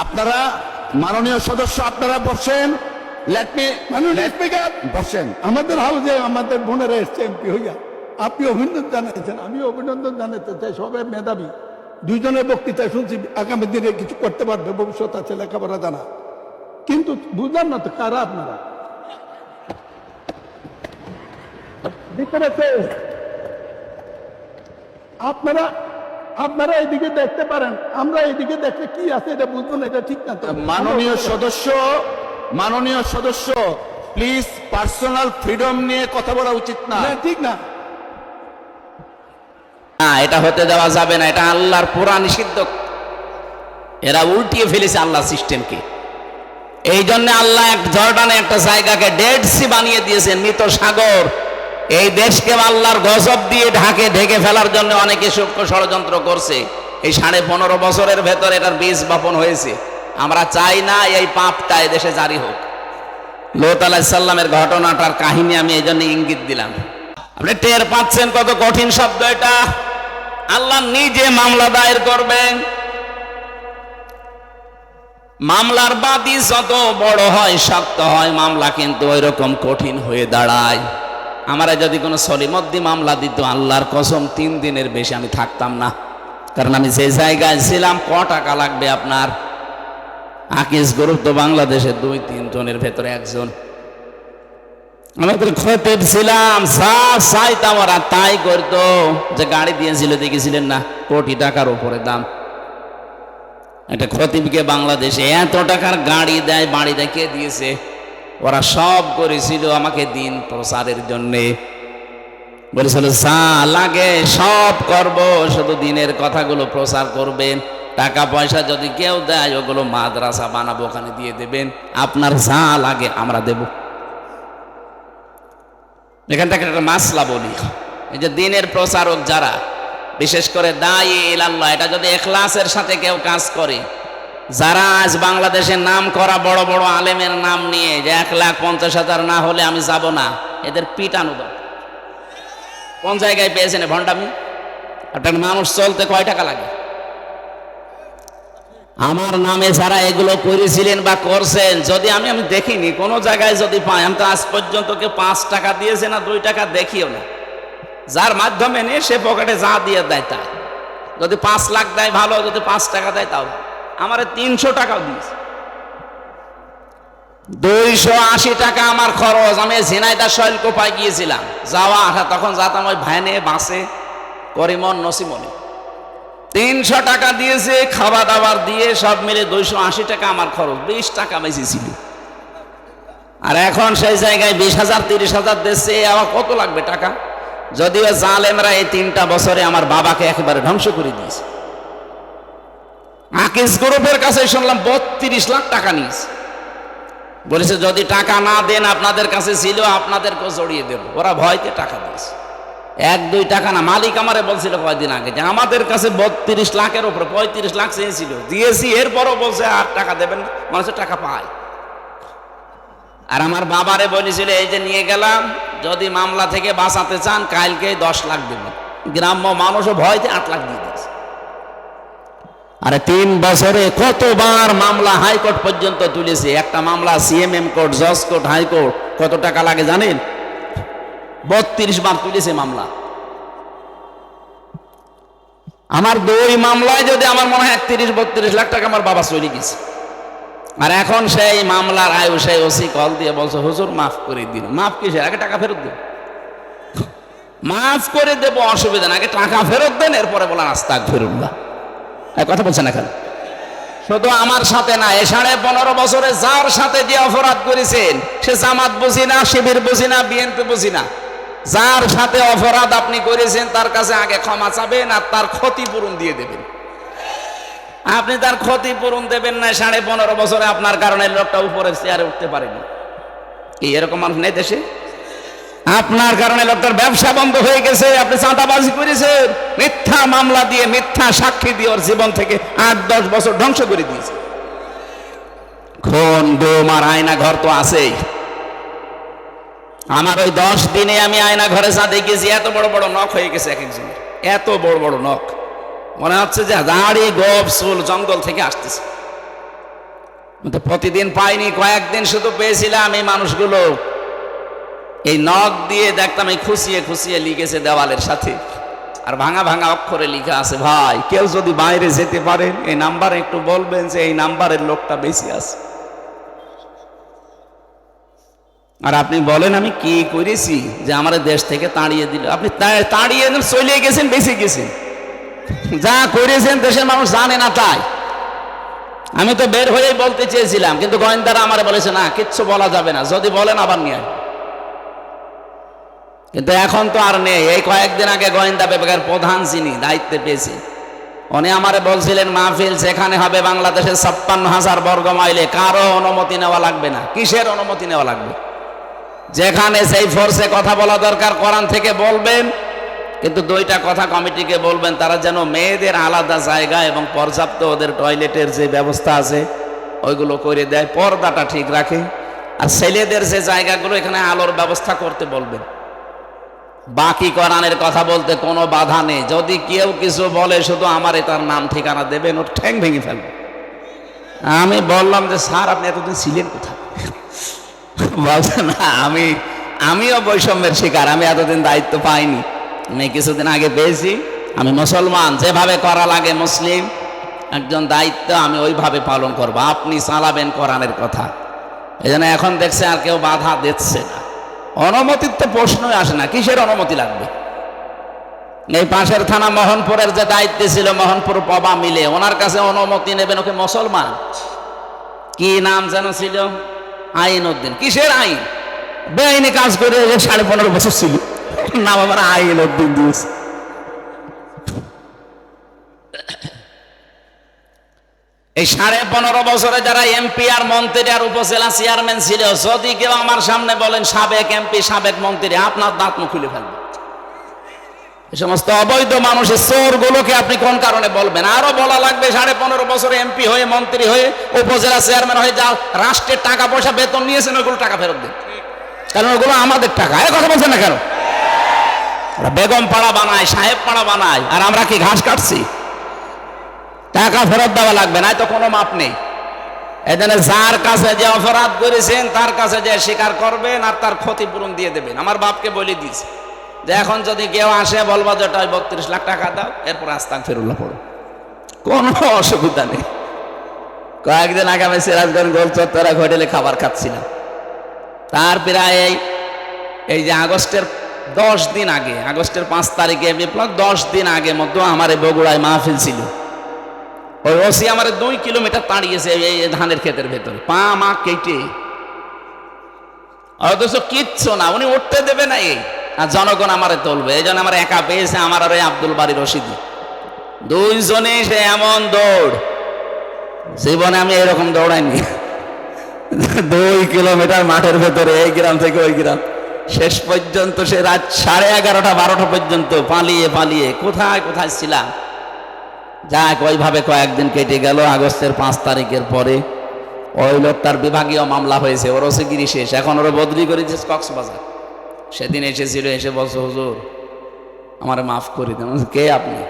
আপনারা মাননীয় সদস্য আপনারা বসেন। মাননীয় স্পিকার, বসেন। আমাদের হাউসে আমাদের বোনেরা এসছে এমপি হইয়া, আপনি অভিনন্দন জানাচ্ছেন, আমি অভিনন্দন জানাতে চাই। সবাই মেধাবী, দুইজনের বক্তৃতা শুনছি, আগামী দিনে কিছু করতে পারবে, ভবিষ্যৎ আছে, লেখাপড়া জানা। কিন্তু বুঝলাম না তো কারা আপনারা ভিতরে আপনারা আপনারা এইদিকে দেখতে পারেন, আমরা এইদিকে দেখলে কি আছে এটা বুঝবো না, এটা ঠিক না তো। মাননীয় সদস্য প্লিজ, পার্সোনাল ফ্রিডম নিয়ে কথা বলা উচিত না। ঠিক না, এটা হতে দেওয়া যাবে না, এটা আল্লাহর পুরা নিষিদ্ধ। এরা উল্টিয়ে ফেলেছে আল্লাহ সিস্টেমকে। এই জন্য আল্লাহ এক জর্ডানে একটা জায়গাকে ডেড সি বানিয়ে দিয়েছেন, মৃত সাগর। এই দেশকে আল্লাহর গজব দিয়ে ঢেকে ফেলার জন্য অনেকে সূক্ষ্ম ষড়যন্ত্র করছে। এই 15.5 বছরের ভেতর এটার বীজ বপন হয়েছে। আমরা চাই না এই পাপটা দেশে জারি হোক। লূত আলাইহিস সালামের ঘটনাটার কাহিনী আমি এই জন্য ইঙ্গিত দিলাম। আপনি টের পাচ্ছেন কত কঠিন শব্দ এটা। আল্লাহ নিজে মামলা দায়ের করবেন। মামলার বাদী যত বড় হয়, শক্ত হয়, মামলা কিন্তু ওই রকম কঠিন হয়ে দাঁড়ায়। আমারা যদি কোনো সলিমদ্দি মামলা দিত, আল্লাহর কসম 3 দিনের বেশি আমি থাকতাম না। কারণ আমি যে জায়গায় ছিলাম, ক টাকা লাগবে আপনার? আকিজ গ্রুপ তো বাংলাদেশের 2-3 জনের ভেতরে একজন। আমাদের খতিব ছিলাম, যা চাইতাম ওরা তাই করতো। যে গাড়ি দিয়েছিল দেখেছিলেন না, কোটি টাকার উপরে দাম। একটা খতিবকে বাংলাদেশে এত টাকার গাড়ি দেয়, বাড়ি দেয়, কে দিয়েছে? ওরা সব করেছিল আমাকে দিন প্রচারের জন্যে। বলেছিল যা লাগে সব করব, শুধু দিনের কথাগুলো প্রচার করবেন। টাকা পয়সা যদি কেউ দেয়, ওগুলো মাদ্রাসা বানাবো, ওখানে দিয়ে দেবেন। আপনার যা লাগে আমরা দেব। এখান থেকে একটা মাসলা বলি, এই যে দিনের প্রচারক যারা, বিশেষ করে দায়ী ইলাল্লাহ, এটা যদি ইখলাসের সাথে কেউ কাজ করে, যারা আজ বাংলাদেশের নাম করা বড় বড় আলেমের নাম নিয়ে যে 1,50,000 না হলে আমি যাব না, এদের পিটানো দাও। কোন জায়গায় পেয়েছেন ভণ্ডামি? একটা মানুষ চলতে কয় টাকা লাগে? আমার নামে যারা এগুলো করেছিলেন বা করছেন, যদি আমি দেখিনি কোনো জায়গায়, যদি পাই, আমি তো আজ পর্যন্ত কেউ 5 টাকা দিয়েছে না 2 টাকা দেখিও না। যার মাধ্যমে নিয়ে সে পকেটে যা দিয়ে দেয় তাই। যদি 5 লাখ দেয় ভালো, যদি 5 টাকা দেয় তাও। আমার 300 টাকাও দিয়েছে। 280 টাকা আমার খরচ। আমি ঝিনাইদহ শৈলকুপায় গিয়েছিলাম, যাওয়া আসা, তখন যেতাম ওই ভ্যানে, বাসে, করিমন, নসিমনে। 300 টাকা দিয়েছে, খাওয়া দাওয়ার দিয়ে সব মিলে 280 টাকা আমার খরচ। 20 টাকা বেশি ছিল। আর এখন সেই জায়গায় 20,000 30,000 দিচ্ছে, আবার কত লাগবে টাকা? যদিও জালেমরা এই 3টা বছরে আমার বাবাকে একেবারে ধ্বংস করে দিয়েছে। আকিজ গ্রুপের কাছে শুনলাম 32 লাখ টাকা নিয়েছে। বলেছে যদি টাকা না দেন, আপনাদের কাছে ছিল, আপনাদেরকেও জড়িয়ে দেব। ওরা ভয়তে টাকা দিয়েছে। 1-2 টাকা না, মালিক আমারে বলছিল কয়েকদিন আগে যে আমাদের কাছে 32 লাখের উপরে 35 লাখ চেয়েছিল, দিয়েছি। এরপরও বলছে আর টাকা দেবেন না, মানুষের টাকা পায়। আর আমার বাবারে বলেছিল এই যে নিয়ে গেলাম, যদি মামলা থেকে বাঁচাতে চান কালকে 10 লাখ দেবেন। গ্রাম্য মানুষও ভয়তে 8 লাখ দিয়ে দিয়েছে। আরে 3 বছরে কতবার মামলা হাইকোর্ট পর্যন্ত তুলেছে। একটা মামলা সিএমএম কোর্ট, জজ কোর্ট, হাইকোর্ট, কত টাকা লাগে জানেন? 32 বার তুলেছে মামলা। আমার 2 মামলায় যদি আমার মনে হয় 31-32 লাখ টাকা আমার বাবা চলে গেছে। আর এখন সেই মামলার আয়ু সেই ওসি কল দিয়ে বলছে হুজুর মাফ করে দিন। মাফ কিসে? আগে টাকা ফেরত দেন। মাফ করে দেবো, অসুবিধা না, আগে টাকা ফেরত দেন, এরপরে বলেন আস্তাগফিরুল্লাহ। কথা বলছেন এখন? শুধু আমার সাথে না, এই 15.5 বছরে যার সাথে যে অপরাধ করেছেন, সে জামাত বুঝি না, শিবির বুঝি না, বিএনপি বুঝি না, যার সাথে অপরাধ আপনি করেছেন তার কাছে আগে ক্ষমা চাবেন আর তার ক্ষতিপূরণ দিয়ে দেবেন। আপনি তার ক্ষতিপূরণ দেবেন না, 15.5 বছরে আপনার কারণে লোকটা উপরে চেয়ারে উঠতে পারেনি। কি এরকম মানুষ নেই দেশে? আপনার কারণে লোকটার ব্যবসা বন্ধ হয়ে গেছে। আপনি চাঁদাবাজি করেছেন, মিথ্যা মামলা দিয়ে, মিথ্যা সাক্ষী দিয়ে ওর জীবন থেকে 8-10 বছর ধ্বংস করে দিয়েছে। খুন, গুম আর আয়না ঘর তো আছেই। আমার ওই 10 দিনে আমি আয়না ঘরে যা দেখেছি, এত বড় বড় নখ হয়ে গেছে এক একজনের, এত বড় বড় নখ। মনে হচ্ছে যে দাড়ি, গোপ, চুল জঙ্গল থেকে আসতেছে। তো প্রতিদিন পাইনি, কয়েকদিন শুধু পেয়েছিলাম। এই মানুষগুলো এই নখ দিয়ে দেখতাম এই খুশিয়ে খুশিয়ে লিখেছে দেওয়ালের সাথে, আর ভাঙা ভাঙা অক্ষরে লিখা আছে, ভাই কেউ যদি বাইরে যেতে পারেন এই নাম্বারে একটু বলবেন যে এই নাম্বারের লোকটা বেশি আছে। আর আপনি বলেন আমি কি করেছি যে আমার দেশ থেকে তাড়িয়ে দিল? আপনি তাড়িয়ে চলে গেছেন, বেঁচে গেছেন, যা করেছেন দেশের মানুষ জানে না। তাই আমি তো বের হয়েই বলতে চেয়েছিলাম, কিন্তু গোয়েন্দারা আমারে বলেছে না, কিচ্ছু বলা যাবে না, যদি বলেন আবার নিয়ে। কিন্তু এখন তো আর নেই। এই কয়েকদিন আগে গোয়েন্দা বিভাগের প্রধান যিনি দায়িত্বে পেয়েছে, উনি আমারে বলছিলেন মাহফিল যেখানে হবে বাংলাদেশের 56,000 বর্গ মাইলে কারো অনুমতি নেওয়া লাগবে না। কিসের অনুমতি নেওয়া লাগবে? যেখানে সেই ফোর্সে কথা বলা দরকার কোরআন থেকে বলবেন, কিন্তু দুইটা কথা কমিটিকে বলবেন, তারা যেন মেয়েদের আলাদা জায়গা এবং পর্যাপ্ত ওদের টয়লেটের যে ব্যবস্থা আছে ওইগুলো করে দেয়, পর্দাটা ঠিক রাখে। আর ছেলেদের যে জায়গাগুলো এখানে আলোর ব্যবস্থা করতে বলবেন। বাকি কোরআনের কথা বলতে কোনো বাধা নেই। যদি কেউ কিছু বলে শুধু আমারে তার নাম ঠিকানা দেবেন, ওর ঠ্যাং ভেঙে ফেলবে। আমি বললাম যে স্যার আপনি এতদিন ছিলেন কোথায়? বলছে না, আমিও বৈষম্যের শিকার, আমি এতদিন দায়িত্ব পাইনি, আমি কিছুদিন আগে পেয়েছি। আমি মুসলমান, যেভাবে করা লাগে মুসলিম একজন দায়িত্ব আমি ওইভাবে পালন করব। আপনি চালাবেন কোরআনের কথা। এই জন্য এখন দেখছে আর কেউ বাধা দিচ্ছে না। অনুমতির তো প্রশ্নই আসে না, কিসের অনুমতি লাগবে? এই পাশের থানা মোহনপুরের যে দায়িত্বে ছিল মোহনপুর পবা মিলে, ওনার কাছে অনুমতি নেবেন? ওকে মুসলমান, কি নাম যেন ছিল, আইন উদ্দিন। কিসের আইন? বেআইনি কাজ করে 15.5 বছর ছিল, নাম আমার আইন উদ্দিন দিয়েছে। এই 15.5 বছরে যারা এমপি আর মন্ত্রী আর উপজেলা চেয়ারম্যান ছিল, যদি কেউ আমার সামনে বলেন সাবেক এমপি সাবেক মন্ত্রী, আপনার দাঁত মুখ খুলে ফেলবে। এই সমস্ত অবৈধ মানুষের চোরগুলোকে আপনি কোন কারণে বলবেন? আরো বলা লাগবে 15.5 বছরে এমপি হয়ে মন্ত্রী হয়ে উপজেলা চেয়ারম্যান হয়ে যা রাষ্ট্রের টাকা পয়সা বেতন নিয়েছেন ওগুলো টাকা ফেরত দিন, কারণ ওগুলো আমাদের টাকা। এই কথা বলছেন না কেন? ওরা বেগম পাড়া বানায়, সাহেব পাড়া বানায়, আর আমরা কি ঘাস কাটছি? টাকা ফেরত দেওয়া লাগবে, না তো কোনো মাপ নেই। এজন্য যার কাছে যে অপরাধ করেছেন তার কাছে যে স্বীকার করবেন আর তার ক্ষতিপূরণ দিয়ে দেবেন। আমার বাপকে বলে দিয়েছে যে এখন যদি কেউ আসে বলবো যে 32 লাখ টাকা দাও, এরপর আস্তাগফিরুল্লাহ পড়ো, কোনো অসুবিধা নেই। কয়েকদিন আগে আমি সিরাজগঞ্জ গোল চত্বরে হোটেলে খাবার খাচ্ছিলাম। তার প্রায় এই যে আগস্টের 10 দিন আগে, আগস্টের 5 তারিখে বিপ্লব, 10 দিন আগে মতো আমার এই বগুড়ায় মাহফিল ছিল। ওই ওসি আমার 2 কিলোমিটার তাড়িয়েছে এই ধানের ক্ষেতের ভেতরে, পা মা কেটে, অথচ কিচ্ছু না, উনি উঠতে দেবে না। এই আর জনগণ আমারে তুলবে, এই জন্য আমার একা পেয়েছে আমার আর ওই আব্দুল বাড়ি রশিদি, দুইজনে সে এমন দৌড়, জীবনে আমি এরকম দৌড়াইনি। 2 কিলোমিটার মাঠের ভেতরে, এই গ্রাম থেকে ওই গ্রাম, শেষ পর্যন্ত সে রাত 11:30-12টা পর্যন্ত পালিয়ে পালিয়ে কোথায় কোথায় ছিলাম। যাক, ওইভাবে কয়েকদিন কেটে গেল। আগস্টের 5 তারিখের পরে ওই লোকটার বিভাগীয় মামলা হয়েছে, ওর ওসিগিরি শেষ, এখন ওরা বদলি করেছে কক্সবাজার। সেদিন এসেছিল, এসে বলছে হুজুর আমার মাফ করে দেন। কে আপনি?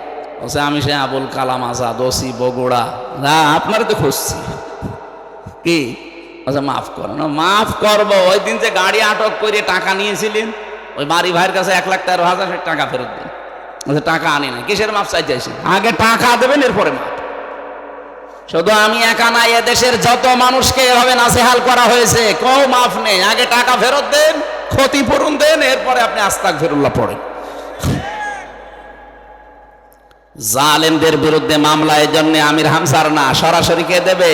বলছে আমি সে আবুল কালাম আজাদ, ওসি বগুড়া। না আপনার তো খুঁজছি। কি? বলছে মাফ করো না। মাফ করবো? ওই দিন যে গাড়ি আটক করে টাকা নিয়েছিলেন ওই বাড়ি ভাইয়ের কাছে 1,13,000 টাকা ফেরত দিন। টাকা আনি না, কিসের মাপ চাইছেন? আগে টাকা দেবেন, এরপরে মাপ। শুধু আমি একা না, এদেশের যত মানুষকে এভাবে নাসেহাল করা হয়েছে, কেউ মাফ নেই। আগে টাকা ফেরত দেন, ক্ষতিপূরণ দেন, এরপরে আপনি আস্তাগফিরুল্লাহ পড়েন। জালেমদের বিরুদ্ধে মামলা এই জন্য আমির হামসার না, সরাসরি কে দেবে?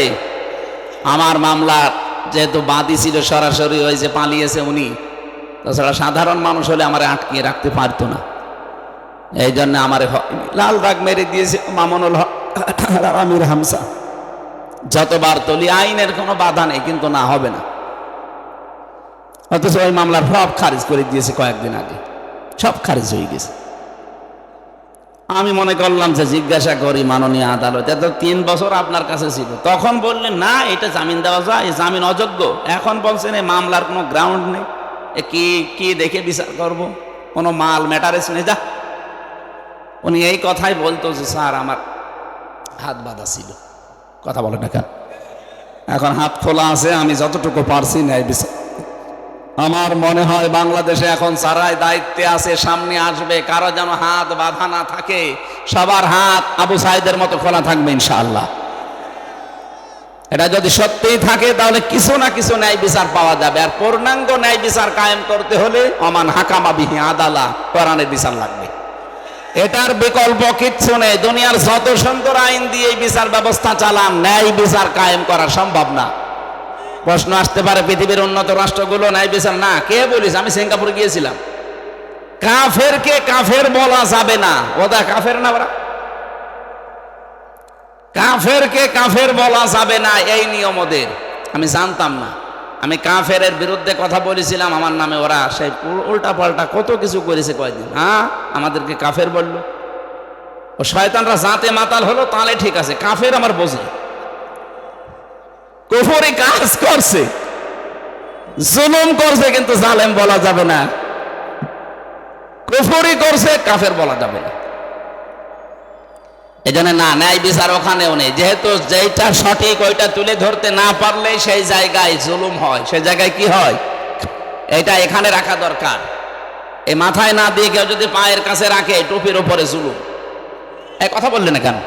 আমার মামলা যেহেতু বাদী ছিল সরাসরি, ওই যে পালিয়েছে উনি, তাছাড়া সাধারণ মানুষ হলে আমার আটকিয়ে রাখতে পারতো না। এই জন্য আমার লাল দাগ মেরে দিয়েছে মামুনুল হক আমির হামসা। যতবার তলি আইনের কোনো বাধা নেই, কিন্তু না হবে না। অথচ ওই মামলার সব খারিজ করে দিয়েছে কয়েকদিন আগে, সব খারিজ হয়ে গেছে। আমি মনে করলাম যে জিজ্ঞাসা করি মাননীয় আদালত, এত 3 বছর আপনার কাছে ছিল, তখন বললেন না এটা জামিন দেওয়া যায়, জামিন অযোগ্য। এখন বলছেন এই মামলার কোনো গ্রাউন্ড নেই, কি দেখে বিচার করব, কোনো মাল ম্যাটারেস নেই। যা, উনি এই কথাই বলতো যে স্যার আমার হাত বাঁধা ছিল। কথা বলে না কেন? এখন হাত খোলা আছে, আমি যতটুকু পারছি ন্যায় বিচার। আমার মনে হয় বাংলাদেশে এখন যারাই দায়িত্বে আছে, সামনে আসবে, কারো যেন হাত বাঁধা না থাকে, সবার হাত আবু সাইদের মতো খোলা থাকবে ইনশাআল্লাহ। এটা যদি সত্যিই থাকে তাহলে কিছু না কিছু ন্যায় বিচার পাওয়া যাবে। আর পূর্ণাঙ্গ ন্যায় বিচার কায়েম করতে হলে অমান হাকামা বিহি আদালা, কোরআনের বিচার লাগবে। এটার বিকল্প কিচ্ছু নেই। দুনিয়ার যত সুন্দর আইন দিয়ে এই বিচার ব্যবস্থা চালান, ন্যায় বিচার কায়েম করা সম্ভব না। প্রশ্ন আসতে পারে, পৃথিবীর উন্নত রাষ্ট্রগুলো ন্যায় বিচার না, কে বলিস? আমি সিঙ্গাপুরে গিয়েছিলাম। কাফেরকে কাফের বলা যাবে না, ওটা কাফের না, ওরা কাফেরকে কাফের বলা যাবে না, এই নিয়ম ওদের। আমি জানতাম না। আমি কাফেরের বিরুদ্ধে কথা বলেছিলাম, আমার নামে ওরা সেই উল্টা পাল্টা কত কিছু করেছে কয়েকদিন। হ্যাঁ, আমাদেরকে কাফের বললো। ও শয়তানরা জাতে মাতাল হলো, তাহলে ঠিক আছে। কাফের আমার বোঝে, কুফরি কাজ করছে, জুলুম করছে, কিন্তু জালেম বলা যাবে না। কুফরি করছে, কাফের বলা যাবে না। এই জন্য না, ন্যায় বিচার ওখানেও নেই। যেহেতু যেটা সঠিক ওইটা তুলে ধরতে না পারলে সেই জায়গায় জুলুম হয়, সেই জায়গায় কি হয়, এটা এখানে রাখা দরকার। এই মাথায় না দিয়ে কেউ যদি পায়ের কাছে রাখে, টুপির উপরে জুলুম। এই কথা বললেন না কেন?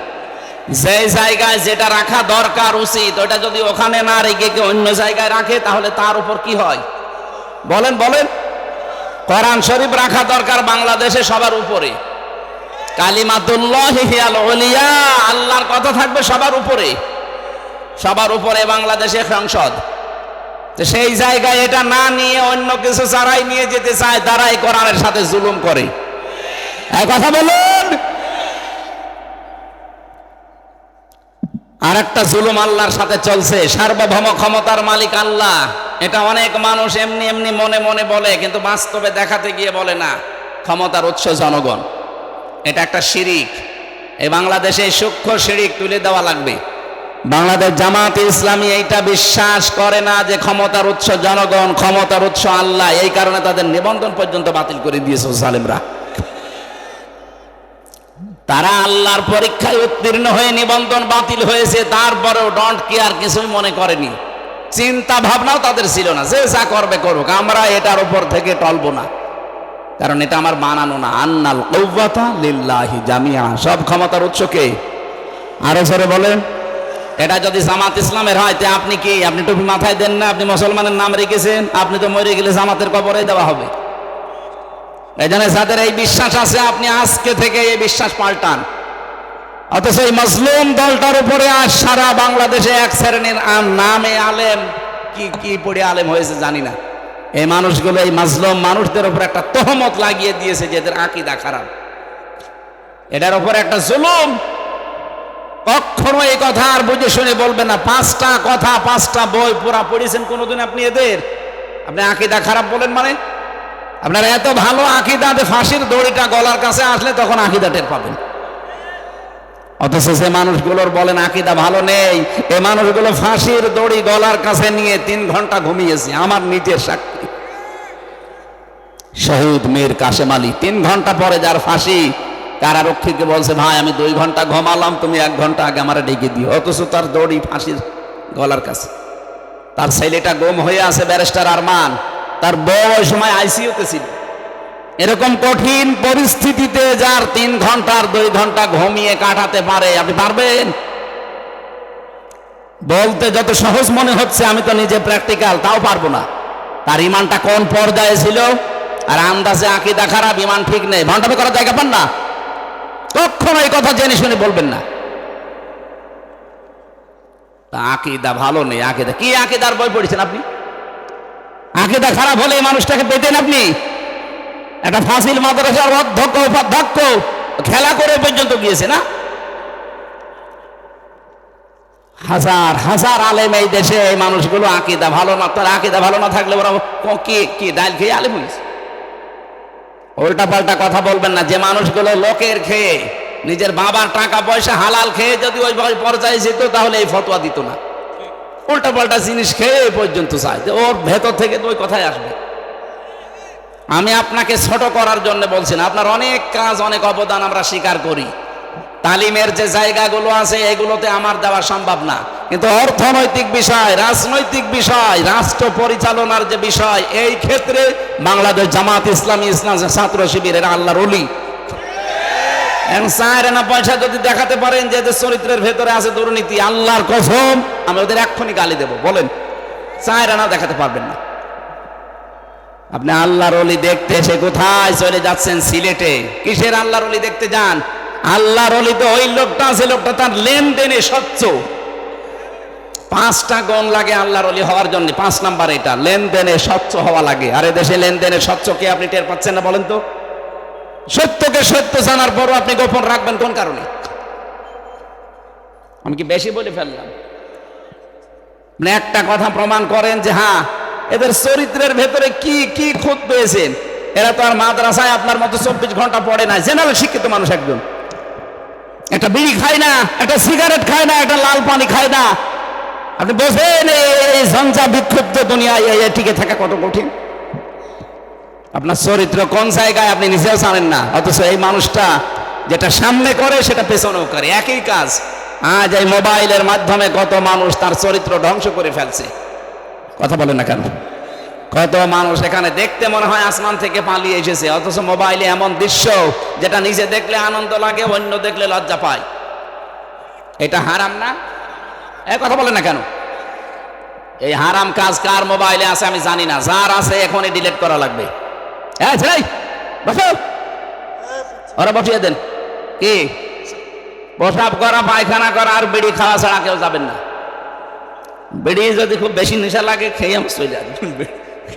যে জায়গায় যেটা রাখা দরকার উচিত, ওটা যদি ওখানে না রেখে কেউ অন্য জায়গায় রাখে, তাহলে তার উপর কি হয় বলেন বলেন? কোরআন শরীফ রাখা দরকার বাংলাদেশে সবার উপরে। কালিমাতুল্লাহি হিয়াল উলিয়া, আল্লাহর কথা থাকবে সবার উপরে। সবার উপরে বাংলাদেশে সংসদ। তো সেই জায়গায় এটা না নিয়ে অন্য কিছু যারাই নিয়ে যেতে চায়, তারাই কোরআনের সাথে জুলুম করে। এই কথা বলুন। আর একটা জুলুম আল্লাহর সাথে চলছে। সার্বভৌম ক্ষমতার মালিক আল্লাহ, এটা অনেক মানুষ এমনি এমনি মনে মনে বলে, কিন্তু বাস্তবে দেখাতে গিয়ে বলে না। ক্ষমতার উৎস জনগণ, এটা একটা শিরিক। এই বাংলাদেশে সূক্ষ্ম শিরিক তুলে দেওয়া লাগবে। বাংলাদেশ জামাতে ইসলামী এইটা বিশ্বাস করে না যে ক্ষমতার উৎস জনগণ, ক্ষমতার উৎস আল্লাহ। এই কারণে তাদের নিবন্ধন পর্যন্ত বাতিল করে দিয়েছে জালেমরা। তারা আল্লাহর পরীক্ষায় উত্তীর্ণ হয়ে নিবন্ধন বাতিল হয়েছে, তারপরেও ডোন্ট কেয়ার, কিছুই মনে করেনি। চিন্তা ভাবনাও তাদের ছিল না, যে যা করবে করুক, আমরা এটার উপর থেকে টলবো না, কারণ এটা আমার বানানো না। আন্নাল কুওয়াতা লিল্লাহি জামিআ, সব ক্ষমতার উৎস কে? আরো জোরে বলেন। এটা যদি জামাত ইসলামের হয়, তে আপনি কি, আপনি টুপি মাথায় দেন না, আপনি মুসলমানের নাম রেখেছেন, আপনি তো মরে গেলে জামাতের কবরে দেওয়া হবে। এই জন্য যাদের এই বিশ্বাস আছে, আপনি আজকে থেকে এই বিশ্বাস পাল্টান। অথচ এই মজলুম দলটার উপরে আজ সারা বাংলাদেশে এক শ্রেণীর নামে আলেম, কি কি পড়ে আলেম হয়েছে জানি না, এই মানুষগুলো এই মাজলুম মানুষদের উপর একটা তহমত লাগিয়ে দিয়েছে যে এদের আকীদা খারাপ। এটার উপর একটা জুলুম। কখনো এই কথা আর বুঝে শুনে বলবেন না। 5টা কথা, 5টা বই পুরা পড়েছেন কোনোদিন আপনি এদের? আপনি আকীদা খারাপ বলেন মানে? আপনার এত ভালো আকীদা যে ফাঁসির দড়িটা গলার কাছে আসলে তখন আকীদা টের পাবেন। অথচ যে মানুষগুলোর বলেন আকীদা ভালো নেই, এই মানুষগুলো ফাঁসির দড়ি গলার কাছে নিয়ে 3 ঘন্টা ঘুমিয়েছে। আমার নিজের সাক্ষী, শহীদ মীর কাশেম আলী 3 ঘন্টা পরে যার ফাঁসি, কারারক্ষীকে বলছে, ভাই আমি 2 ঘন্টা ঘুমালাম, তুমি 1 ঘন্টা আগে আমার ডেকে দিও। অথচ তার দড়ি ফাঁসির গলার কাছে। তার ছেলেটা গুম হয়ে আছে, ব্যারিস্টার আরমান, তার বউ ওই সময় আইসিইউতে ছিল। এরকম কঠিন পরিস্থিতিতে যার 3 ঘন্টা আর 2 ঘন্টা ঘুমিয়ে কাটাতে পারে, আপনি পারবেন? বলতে যত সহজ মনে হচ্ছে, আমি তো নিজে প্র্যাকটিক্যাল, তাও পারবো না। তার ইমানটা কোন পর্যায়ে ছিল? আর আন্দাজে আকীদা খারাপ, ইমান ঠিক নেই, ভণ্ডামি করার জায়গা পান না। কখনো এই কথা জেনে শুনে বলবেন না আকীদা ভালো নেই। আকীদা কি? আকীদার বই পড়েছেন আপনি? আকীদা খারাপ হলে এই মানুষটাকে পেতেন আপনি? একটা ফাজিল মাদ্রাসার অধ্যক্ষ উপাধ্যক্ষ খেলা করে পর্যন্ত গিয়েছে না? হাজার হাজার আলেম এই দেশে, এই মানুষগুলো আকীদা ভালো না। তার আকীদা ভালো না থাকলে ওরা কি ডাইল খেয়ে আলেম হয়েছে? উল্টা পাল্টা কথা বলবেন না। যে মানুষগুলো লোকের খেয়ে, নিজের বাবার টাকা পয়সা হালাল খেয়ে যদি ওই পর্যায়ে যেত, তাহলে এই ফতোয়া দিত না। উল্টা পাল্টা জিনিস খেয়ে এই পর্যন্ত চায়, ওর ভেতর থেকে তো ওই কথাই আসবে। আমি আপনাকে ছোট করার জন্য বলছি না, আপনার অনেক কাজ, অনেক অবদান আমরা স্বীকার করি। তালিমের যে জায়গাগুলো আছে, এগুলোতে আমার দেওয়া সম্ভব না, কিন্তু অর্থনৈতিক বিষয়, রাজনৈতিক বিষয়, রাষ্ট্র পরিচালনার যে বিষয়, এই ক্ষেত্রে বাংলাদেশ জামাত ইসলামী, ইসলাম ছাত্র শিবির এরা আল্লাহর ওলি। চার আনা পয়সা যদি দেখাতে পারেন যে এদের চরিত্রের ভেতরে আছে দুর্নীতি, আল্লাহর কসম আমি ওদের এক্ষুনি গালি দেব। বলেন, চার আনা দেখাতে পারবেন না। আপনি আল্লাহর ওলি দেখতে এসে কোথায় চলে যাচ্ছেন? সিলেটে। কিসের আল্লাহর ওলি দেখতে যান? আল্লাহর ওলি তো ওই লোকটা আছে, লোকটা তার লেনদেনে স্বচ্ছ। 5টা গুণ লাগে আল্লাহর ওলি হওয়ার জন্য। 5 নাম্বার এটা, লেনদেনে স্বচ্ছ হওয়া লাগে। আর দেশে লেনদেনে স্বচ্ছ কে আপনি টের পাচ্ছেন না? বলেন তো। সত্যকে সত্য জানার পরও আপনি গোপন রাখবেন কোন কারণে? আমি কি বেশি বলে ফেললাম? আপনি একটা কথা প্রমাণ করেন যে হ্যাঁ এদের চরিত্রের ভেতরে কি কি খুঁত পেয়েছেন। এরা তো আর মাদ্রাসায় আপনার মতো 24 ঘন্টা পড়ে না, জেনারেল শিক্ষিত মানুষ। একজন একটা বিড়ি খায় না, একটা সিগারেট খায় না, একটা লাল পানি খায় না। আপনি বোঝেন এই ঝঞ্ঝা বিক্ষুব্ধ দুনিয়ায় টিকে থাকা কত কঠিন। আপনার চরিত্র কোন জায়গায় আপনি নিজেও জানেন না, অথচ এই মানুষটা যেটা সামনে করে সেটা পেছনেও করে, একই কাজ। আজ এই মোবাইলের মাধ্যমে কত মানুষ তার চরিত্র ধ্বংস করে ফেলছে। কথা বলেন না কেন? কত মানুষ এখানে দেখতে মনে হয় আসমান থেকে পালিয়ে এসেছে, অথচ মোবাইলে এমন দৃশ্য যেটা নিজে দেখলে আনন্দ লাগে, অন্য দেখলে লজ্জা পায়। এটা হারাম না? কথা বলেন না কেন? এই হারাম কাজ কার মোবাইলে আছে আমি জানি না, যার আছে এখনই ডিলিট করা লাগবে। হ্যাঁ ছেলে বসো, ওরা বসিয়ে দেন। কি প্রসাব করা, পায়খানা করা আর বিড়ি খাওয়া ছাড়া কেউ যাবেন না। বিড়ি যদি খুব বেশি নেশা লাগে খেয়ে আমি চলে যাবেন।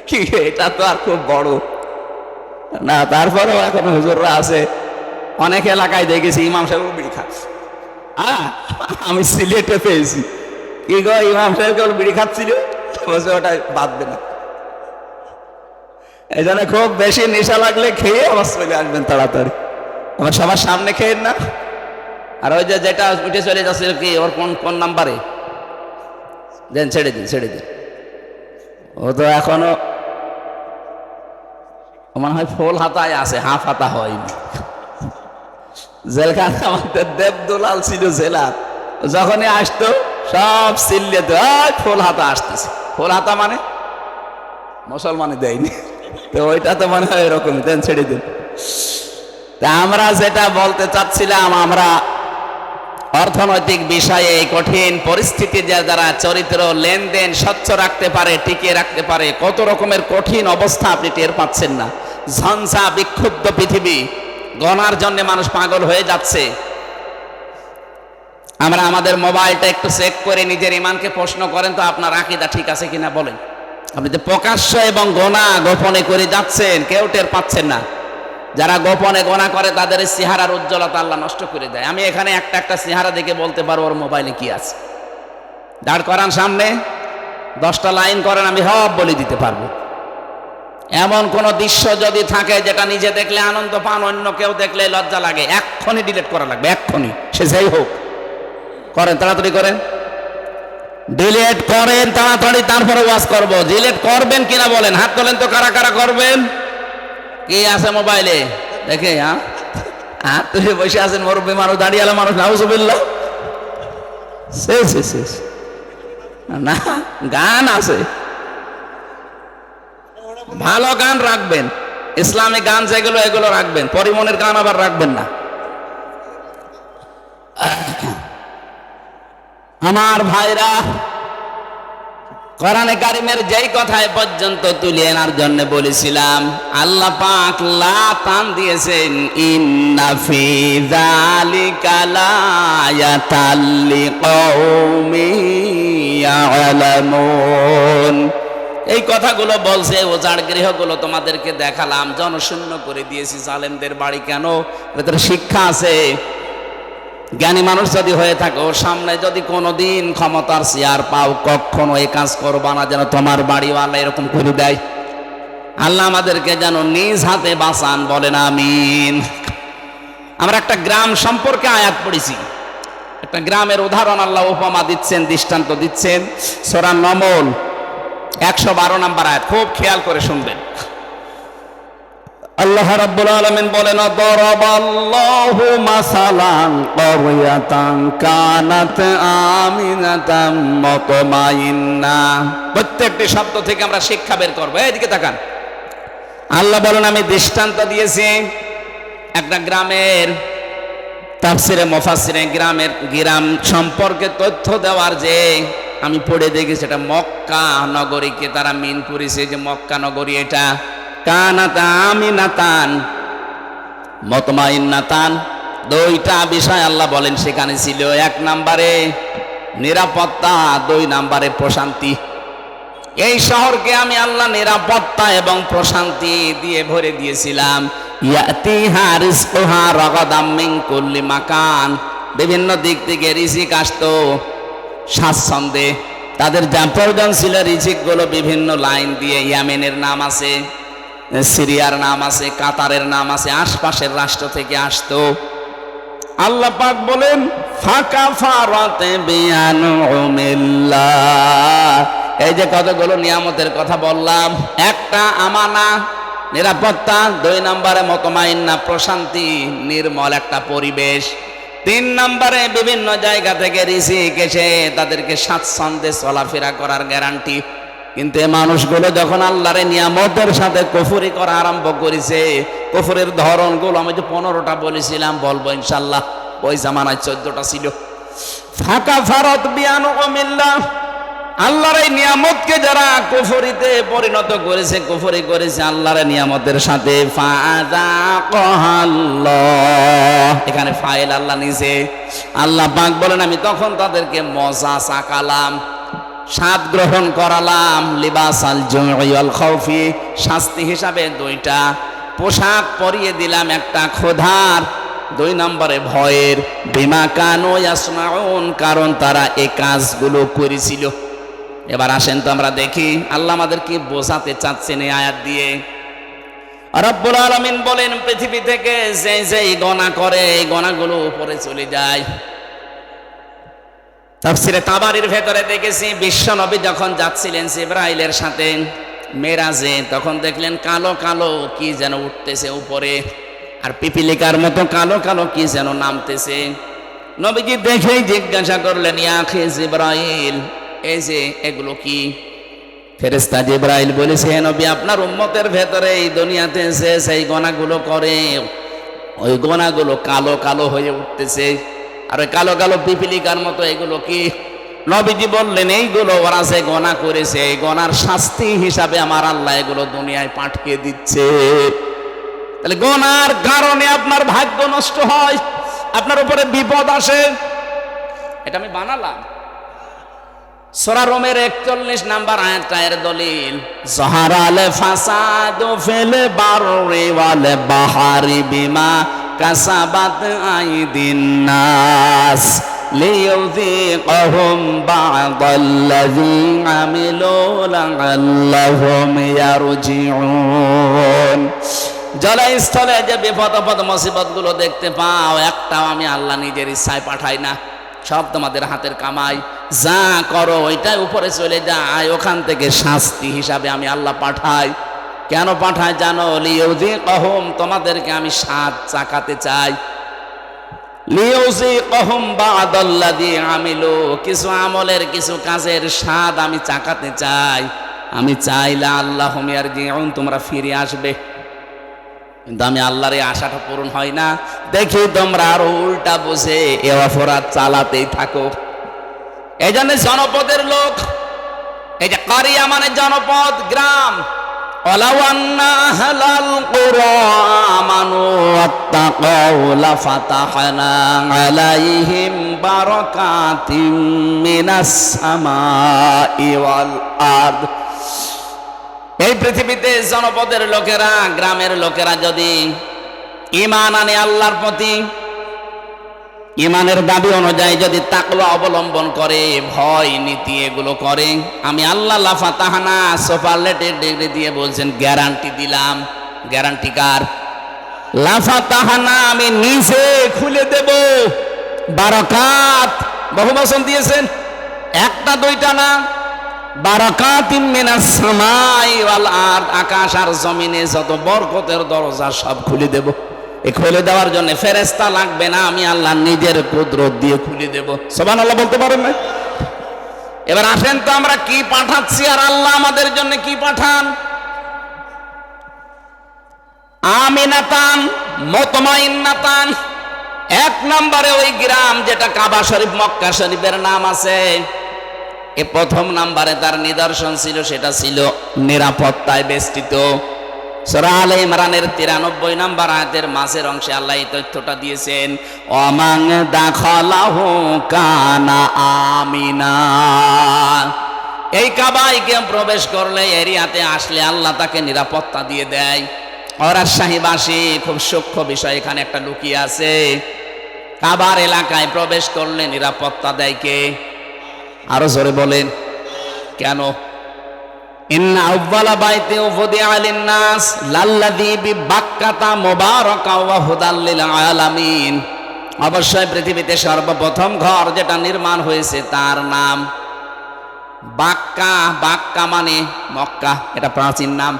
কি এটা তো আর খুব বড় না। তারপরেও এখন হুজুররা আছে, অনেক এলাকায় দেখেছি ইমাম সাহেব বিড়ি খাচ্ছে। আমি সিলেটে পেয়েছি, কি গো ইমাম সাহেব কেবল বিড়ি খাচ্ছিল, বলছে ওটা বাদবে না। এই জন্য খুব বেশি নেশা লাগলে খেয়ে আবার চলে আসবেন তাড়াতাড়ি। আমার সবার সামনে খেয়েন না। আর ওই যে যেটা উঠে চলে যাচ্ছে কি ওর কোন কোন নাম্বারে দেন, ছেড়ে দিন ছেড়ে দিন। ও তো এখনো মনে হয় ফুল হাতায় আছে, হাফ হাতা হয়নি। জেলখানে আমাদের দেবদুলাল ছিল জেলার, যখনই আসতো সব চিল্লে ফুল হাতা আসতেছে। ফুল হাতা মানে মুসলমানে দেয়নি তো, ওইটা তো মনে হয় এরকম। দেন ছেড়ে দিন। তা আমরা যেটা বলতে চাচ্ছিলাম, আমরা অর্থনৈতিক বিষয়ে এই কঠিন পরিস্থিতি যারা চরিত্র লেনদেন স্বচ্ছ রাখতে পারে, টিকিয়ে রাখতে পারে, কত রকমের কঠিন অবস্থা আপনি টের পাচ্ছেন না। ঝঞ্ঝা বিক্ষুব্ধ পৃথিবী, গণার জন্য মানুষ পাগল হয়ে যাচ্ছে। আমরা আমাদের মোবাইলটা একটু চেক করে নিজের ইমানকে প্রশ্ন করেন তো, আপনার আকীদা ঠিক আছে কিনা বলেন। আপনি যে প্রকাশ্য এবং গোনা গোপনে করে যাচ্ছেন, কেউ টের পাচ্ছেন না। যারা গোপনে গোনা করে তাদের চেহারার উজ্জ্বলতা আল্লাহ নষ্ট করে দেয়। আমি এখানে একটা একটা চেহারা দেখে বলতে পারবো ওর মোবাইলে কি আছে। দাঁড় করান সামনে, 10টা লাইন করেন, আমি সব বলে দিতে পারবো। এমন কোন দৃশ্য যদি থাকে যেটা নিজে দেখলে আনন্দ পান, অন্য কেউ দেখলে লজ্জা লাগে, এক্ষুনি ডিলিট করা লাগবে, এক্ষুনি, সে যাই হোক। করেন, তাড়াতাড়ি করেন, ডিলিট করেন তাড়াতাড়ি, তারপরে ওয়াজ করবো। ডিলিট করবেন কিনা বলেন, হাত তোলেন তো কারা কারা করবেন। কি আছে মোবাইলে দেখে? হাত তুলে বসে আছেন মুরব্বী মানুষ, দাঁড়িয়ে মানুষ, নাউজুবিল্লাহ। শেষ না, গান আছে, ভালো গান রাখবেন, ইসলামিক গান যেগুলো এগুলো রাখবেন, পরিমনের গান আবার রাখবেন না। আমার ভাইরা, কোরআনে কারিমের যেই কথায় পর্যন্ত তুলে আনার জন্য বলেছিলাম, আল্লাহ পাক লা টান দিয়েছেন, ইন্না ফি যালিকা লায়াতাল লিকাউমিন ইয়ালামুন। এই কথাগুলো বলছে, ওজাড় গৃহগুলো তোমাদেরকে দেখালাম, জনশূন্য করে দিয়েছি। জালেমদের বাড়ি কেন? এদের শিক্ষা আছে। জ্ঞানী মানুষ যদি হয়ে থাকে, ওর সামনে যদি কোনোদিন ক্ষমতার চেয়ার পাও, কখনো এই কাজ করবা না যেন তোমার বাড়িওয়ালা এরকম করে দেয়। আল্লাহ আমাদেরকে যেন নিজ হাতে বাঁচান, বলেন আমিন। আমরা একটা গ্রাম সম্পর্কে আয়াত পড়েছি, একটা গ্রামের উদাহরণ আল্লাহ উপমা দিচ্ছেন, দৃষ্টান্ত দিচ্ছেন। সূরা নমল 112 নম্বর আয়াত, খুব খেয়াল করে শুনবেন। আল্লাহ রাব্বুল আলামিন বলেন দরাবাল্লাহু মাসালান ক্বরিয়াতান কানাত আমিনাতান মুতমাইন্না। প্রত্যেকটি শব্দ থেকে আমরা শিক্ষা বের করব। এইদিকে তাকান। আল্লাহ বলেন আমি দৃষ্টান্ত দিয়েছি একটা গ্রামের, তাফসিরে মুফাসসিরে গ্রাম সম্পর্কে তথ্য দেওয়ার যে আমি পড়ে দেখি সেটা মক্কা নগরীকে তারা মিন করেছে যে মক্কা নগরী এটা কানাত আমিনাতান মুতমাইন্নাতান। দুইটা বিষয় আল্লাহ বলেন সেখানে ছিল। এক নম্বরে নিরাপত্তা, দুই নম্বরে প্রশান্তি। এই শহরকে আমি আল্লাহ নিরাপত্তা এবং প্রশান্তি দিয়ে ভরে দিয়েছিলাম। ইয়াতিহা রিজকুহা রাগাদাম মিন কুল্লি মাকান, বিভিন্ন দিক থেকে রিজিক আসতো স্বাচ্ছন্দ্যে। তাদের যা প্রয়োজন ছিল রিজিকগুলো বিভিন্ন লাইন দিয়ে, ইয়ামেনের নাম আছে, সিরিয়ার নাম আছে, কাতারের নাম আছে, আশপাশের রাষ্ট্র থেকে আসতো। আল্লাহ পাক বলেন ফাকাফারাতে বিআনউমিল্লাহ। এই যে কতগুলো নিয়ামতের কথা বললাম, একটা আমানা নিরাপত্তা, দুই নম্বরে মুতমাইন্না প্রশান্তি নির্মল একটা পরিবেশ, তিন নম্বরে বিভিন্ন জায়গা থেকে রিজিক এসে তাদেরকে স্বাচ্ছন্দ্যে চলাফেরা করার গ্যারান্টি। কিন্তু এই মানুষগুলো যখন আল্লাহর নিয়ামতের সাথে কুফরি করা আরম্ভ করেছে, কুফরের ধরনগুলো আমি যে 15টা বলেছিলাম, বলবো ইনশাআল্লাহ, ওই জামানায় 14টা ছিল। ফাকাফারাত বিআনউমিল্লাহ, আল্লাহর এই নিয়ামতকে যারা কুফরিতে পরিণত করেছে, কুফরি করেছে আল্লাহর নিয়ামতের সাথে, ফাযাকাল্লাহ, এখানে ফাইল আল্লাহ নিজে। আল্লাহ পাক বলেন আমি তখন তাদেরকে মজা চাকালাম, স্বাদ গ্রহণ করালাম, লিবাসাল জুই ওয়াল খাউফি, শাস্তি হিসাবে দুইটা পোশাক পরিয়ে দিলাম, একটা ক্ষুধার, দুই নম্বরে ভয়ের। বিমা কানু ইয়াসনাউন, কারণ তারা এই কাজগুলো করেছিল। এবার আসেন তো আমরা দেখি আল্লাহ আমাদের কি বোঝাতে চাচ্ছেন এই আয়াত দিয়ে। রব্বুল আলামিন বলেন পৃথিবী থেকে যে যে গোনা করে এই গোনাগুলো উপরে চলে যায়। তাফসিরে তাবারির ভেতরে দেখেছি বিশ্ব নবী যখন যাচ্ছিলেন জিবরাইলের সাথে মেরাজে, তখন দেখলেন কালো কালো কি যেন উঠতেছে উপরে, আর পিপিলিকার মতো কালো কালো কি যেন নামতেছে। নবীজি দেখেই জিজ্ঞাসা করলেন ইয়া আখি জিবরাইল, এই যে এগুলো কি? ফেরেশতা জিবরাইল বলেছে হে নবী, আপনার উম্মতের ভেতরে এই দুনিয়াতে যে সেই গোনাগুলো করে ওই গোনাগুলো কালো কালো হয়ে উঠতেছে, আর ওই কালো কালো পিপিলিকার মতো এগুলো কি? নবীজি বললেন এইগুলো ওরা যে গোনা করেছে এই গোনার শাস্তি হিসাবে আমার আল্লাহ এগুলো দুনিয়ায় পাঠিয়ে দিচ্ছে। তাহলে গোনার কারণে আপনার ভাগ্য নষ্ট হয়, আপনার উপরে বিপদ আসে, এটা আমি বানালাম। সূরা রোমের 41 নাম্বার আয়াতটা এর দলিল। যাহারাল ফাসাদু ফিল বাররি ওয়াল বাহরি বিমা কাসাবাত আইদিন নাস লিইউযিকাহুম বা'দাল্লাযী আমিলু লাআল্লাহুম ইয়ারজিউন। জলস্থলে যে বিপদ আপদ মুসিবত গুলো দেখতে পাও, একটাও আমি আল্লাহ নিজের ইচ্ছায় পাঠাই না, সব তোমাদের হাতের কামাই। যা করো ওইটাই উপরে চলে যায়, ওখান থেকে শাস্তি হিসাবে আমি আল্লাহ পাঠাই। কেন পাঠাই জানো? লিইউযিকাহুম, তোমাদেরকে আমি স্বাদ চাকাতে চাই। লিইউযিকাহুম বা'দাল্লাযী আমিলু, কিছু আমলের কিছু কাজের স্বাদ আমি চাকাতে চাই। আমি চাই লাআল্লাহুম ইয়ারজিউন, তোমরা ফিরে আসবে। কিন্তু আমি আল্লাহর এই আশাটা পূরণ হয় না দেখি তোমরা আরো উল্টা বুঝে এ অপরাধ চালাতেই থাকো। এই জন্য জনপদের লোক, এই যে কারিয়া মানে জনপদ, গ্রাম। ওয়ালাউ আন্না আহলাল কুরা আমানু ওয়াত্তাকাউ লাফাতাহনা আলাইহিম বারাকাতিম মিনাস সামাই ওয়াল আরদ। এই পৃথিবীতে জনপদের লোকেরা, গ্রামের লোকেরা যদি ঈমান আনে আল্লাহর প্রতি, ঈমানের দাবি অনুযায়ী যদি তাকওয়া অবলম্বন করে, ভয় নীতি এগুলো করে, আমি আল্লাহ লাফাতাহনা সুপারলেটিভ ডিগ্রি দিয়ে বলছেন গ্যারান্টি দিলাম। গ্যারান্টি কার? লাফাতাহনা, আমি নিজে খুলে দেব বারাকাত। বহু বচন দিয়েছেন, একটা দুইটা না, বারাকাতিন মিনাস সামাই ওয়াল আরদ, আকাশ আর জমিনে যত বরকতের দরজা সব খুলে দেব। এই খুলে দেওয়ার জন্য ফেরেশতা লাগবে না, আমি আল্লাহ নিজের কুদরত দিয়ে খুলে দেব। সুবহানাল্লাহ বলতে পারেন না? এবার আসেন তো আমরা কি পাঠাচ্ছি আর আল্লাহ আমাদের জন্য কি পাঠান। আমিনাতান মুতমাইন্নাতান, এক নম্বরে ওই গ্রাম যেটা কাবা শরীফ মক্কা শরীফের নাম আছে, এ প্রথম নম্বরে তার নিদর্শন ছিল, সেটা ছিল নিরাপত্তায় বেষ্টিত। সূরা আলে ইমরানের 93 নম্বর আয়াতের মাঝের অংশে আল্লাহ এই তথ্যটা দিয়েছেন, ওয়ামান দাখালাহু কানা আমিনা। এই কাবায় কেউ প্রবেশ করলে, এরিয়াতে আসলে আল্লাহ তাকে নিরাপত্তা দিয়ে দেয়। রাজশাহীবাসী, খুব সূক্ষ্ম বিষয় এখানে একটা লুকিয়ে আছে। কাবার এলাকায় প্রবেশ করলে নিরাপত্তা দেয় কে? আরো জোরে বলেন কেন? ইন্না আউয়ালা বাইতি উফদিআ লিন-নাস লাল্লাযী বিবাক্কাতা মুবারাকা ওয়া হুদাল লিল আলামিন। অবশ্যই পৃথিবীতে সর্বপ্রথম ঘর যেটা নির্মাণ হয়েছে তার নাম বাক্কা। বাক্কা মানে মক্কা, এটা প্রাচীন নাম।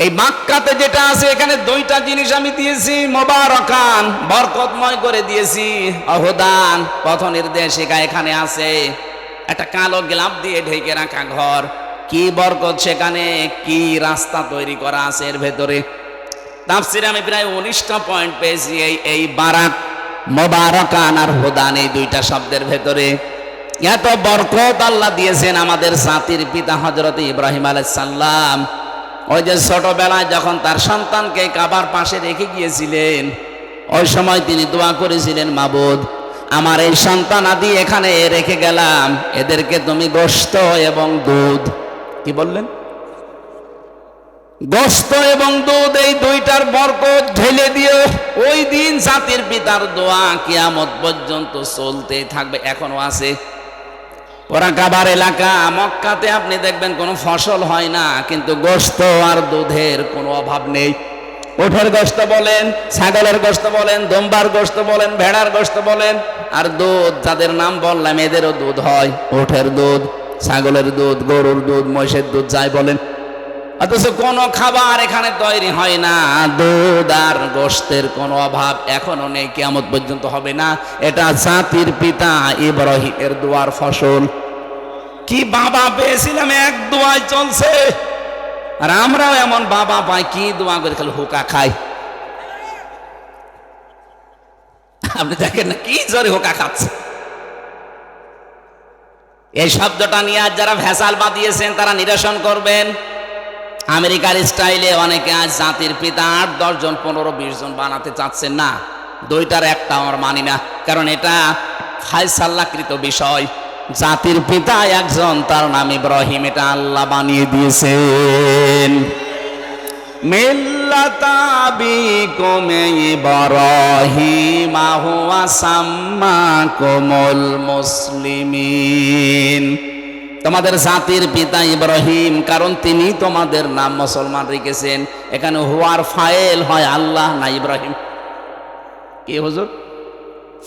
এই মক্কাতে যেটা আছে, এখানে দুইটা জিনিস আমি দিয়েছি, মুবারাকান বরকতময় করে দিয়েছি, অহুদান পথ নির্দেশিকা এখানে আছে। একটা কালো গ্লাভ দিয়ে ঢেকে রাখা ঘর, কি বরকত সেখানে, কি রাস্তা তৈরি করা আছে এর ভেতরে। তাফসিরে আমি প্রায় 19টা পয়েন্ট পেয়েছি এই বারাক, মুবারাকান আর হুদান, এই দুইটা শব্দের ভেতরে। এত বরকত আল্লাহ দিয়েছেন আমাদের জাতির পিতা হযরত ইব্রাহিম আলাইহিস সালাম। ওই যে ছোটবেলায় যখন তার সন্তানকে কাবার পাশে রেখে গিয়েছিলেন, ওই সময় তিনি দোয়া করেছিলেন, মাবুদ আমার এই সন্তান আদি এখানে রেখে গেলাম, এদেরকে তুমি গোশত এবং দুধ, কি বললেন, গোশত এবং দুধ, এই দুইটার বরকত ঢেলে দিও। ওই দিন জাতির পিতার দোয়া কিয়ামত পর্যন্ত চলতেই থাকবে, এখনো আছে। ওরা কাবার এলাকা, মক্কাতে আপনি দেখবেন কোনো ফসল হয় না, কিন্তু গোশত আর দুধের কোনো অভাব নেই। উটের গোশত বলেন, ছাগলের গোশত বলেন, দুম্বার গোশত বলেন, ভেড়ার গোশত বলেন, আর দুধ যাদের নাম বললাম এদেরও দুধ হয়। উটের দুধ, ছাগলের দুধ, গরুর দুধ, মহিষের দুধ, যাই বলেন। অথচ কোনো খাবার এখানে তৈরি হয় না, দুধ আর গোশতের কোনো অভাব এখনো নেই, কিয়ামত পর্যন্ত হবে না। এটা জাতির পিতা ইব্রাহিমের দোয়ার ফসল। কি বাবা পেয়েছিলাম, এক দোয়ায় চলছে। আর আমরাও এমন বাবা পাই, কি দোয়া করে খালি হুকা খাই। আপনি দেখেন না কি জোরে হুকা খাচ্ছে। এই শব্দটা নিয়ে আজ যারা ভেসাল বাঁধিয়েছেন তারা নিরসন করবেন। আমেরিকার স্টাইলে অনেকে আজ জাতির পিতা 8-10 জন 15-20 জন বানাতে চাচ্ছেন না, দুইটার একটা আমার মানি না, কারণ এটা ফায়সাল্লাকৃত বিষয়। জাতির পিতা একজন, তার নাম ইব্রাহিম, এটা আল্লাহ বানিয়ে দিয়েছেন। মিল্লাতা আবিকুম ইব্রাহিম হুয়া সাম্মাকুমুল মুসলিমিন। তোমাদের জাতির পিতা ইব্রাহিম, কারণ তিনি তোমাদের নাম মুসলমান রেখেছেন। এখানে হুয়ার ফাইল হয় আল্লাহ না ইব্রাহিম। কি হুজুর,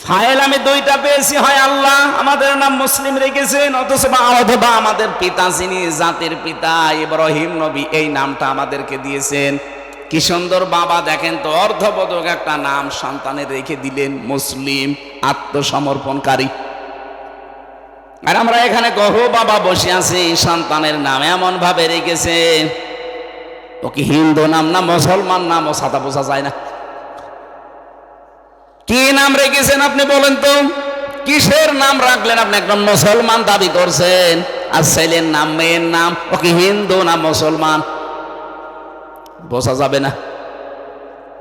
ফাইল আমি দুইটা পেয়েছি, হয় আল্লাহ আমাদের নাম মুসলিম রেখেছেন, অথচ অথবা আমাদের পিতা যিনি জাতির পিতা ইব্রাহিম নবী, এই নামটা আমাদেরকে দিয়েছেন। কি সুন্দর বাবা, দেখেন তো, অর্ধবোধক একটা নাম সন্তানের রেখে দিলেন, মুসলিম, আত্মসমর্পণকারী। আর আমরা এখানে গহ বাবা বসে আছি, সন্তানের নাম এমন ভাবে রেখেছে, ও কি হিন্দু নাম না মুসলমান নাম, ও সাদা বোঝা যায় না। কি নাম রেখেছেন আপনি বলেন তো, কিসের নাম রাখলেন আপনি? একদম মুসলমান দাবি করছেন, আর ছেলের নাম, মেয়ের নাম, ও কি হিন্দু না মুসলমান, বোঝা যাবে না।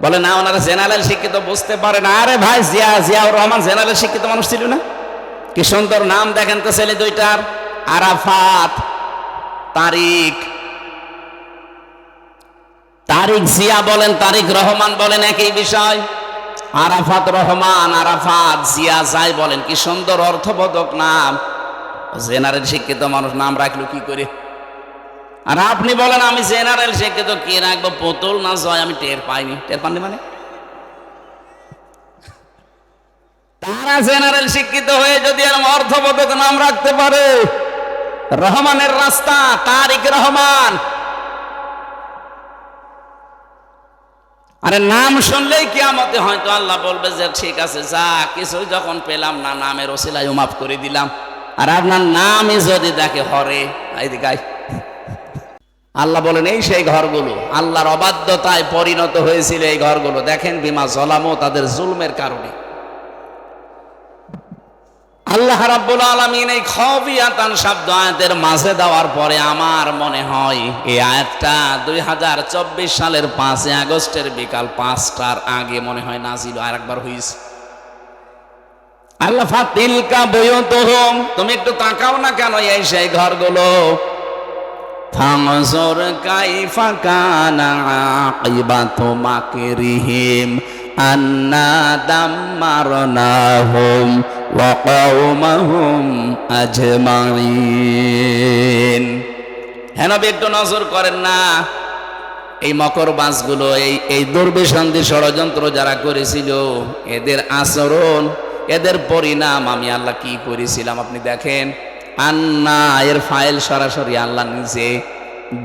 বলে না ওনারা জেনারেল শিক্ষিত, বুঝতে পারে না। আরে ভাই, জিয়াউর রহমান জেনারেল শিক্ষিত মানুষ ছিল না? কি সুন্দর নাম দেখেন তো ছেলে দুইটার, আরাফাত, তারিক। তারিক জিয়া বলেন, তারিক রহমান বলেন, একই বিষয়। আরাফাত রহমান, আরাফাত জিয়া, যাই বলেন, কি সুন্দর অর্থবোধক নাম। জেনারেল শিক্ষিত মানুষ নাম রাখলো কি করে? আর আপনি বলেন আমি জেনারেল শিক্ষিত, কি রাখবো, পুতুল না জয়, আমি টের পাইনি। টের পাননি মানে? তারা জেনারেল শিক্ষিত হয়ে যদি এরকম অর্থবোধক নাম রাখতে পারে, রহমানের রাস্তা, তারিক রহমান। আরে নাম শুনলেই কিয়ামতে হয়তো আল্লাহ বলবে যে ঠিক আছে, যা কিছুই যখন পেলাম না, নামের ওসিলায় মাফ করে দিলাম। আর আপনার নামই যদি দেখে হরে, এইদিকে আয়। আল্লাহ বলেন এই সেই ঘরগুলো আল্লাহর অবাধ্যতায় পরিণত হয়েছিল। এই ঘরগুলো দেখেন, বিমা জলামো, তাদের জুলমের কারণে। আল্লাহ রাব্বুল আলামিন এই খাবিয়াতান শব্দ আয়াতের মাঝে দেওয়ার পরে আমার মনে হয় এই আয়াতটা 2024 সালের 5 আগস্টের বিকাল 5টার আগে মনে হয় নাজিল আর একবার হয়েছে। আল্লাহ ফাতিলকা বুয়ুতুহুম, তুমি একটু তাকাও না কেন এই সেই ঘরগুলো। ফানজুর কাইফা কানা আকিবাতু মাকরিহিম আন্না দাম্মারনাহুম ওয়া কওমাহুম আজমাইন। হ্যাঁ নবী, একটু নজর করেন না এই মকরবাজগুলো, এই দুর্বিসন্ধি ষড়যন্ত্র যারা করেছিল, এদের আচরণ, এদের পরিণাম আমি আল্লাহ কি করেছিলাম আপনি দেখেন। আন্না এর ফাইল সরাসরি আল্লাহ নিজে,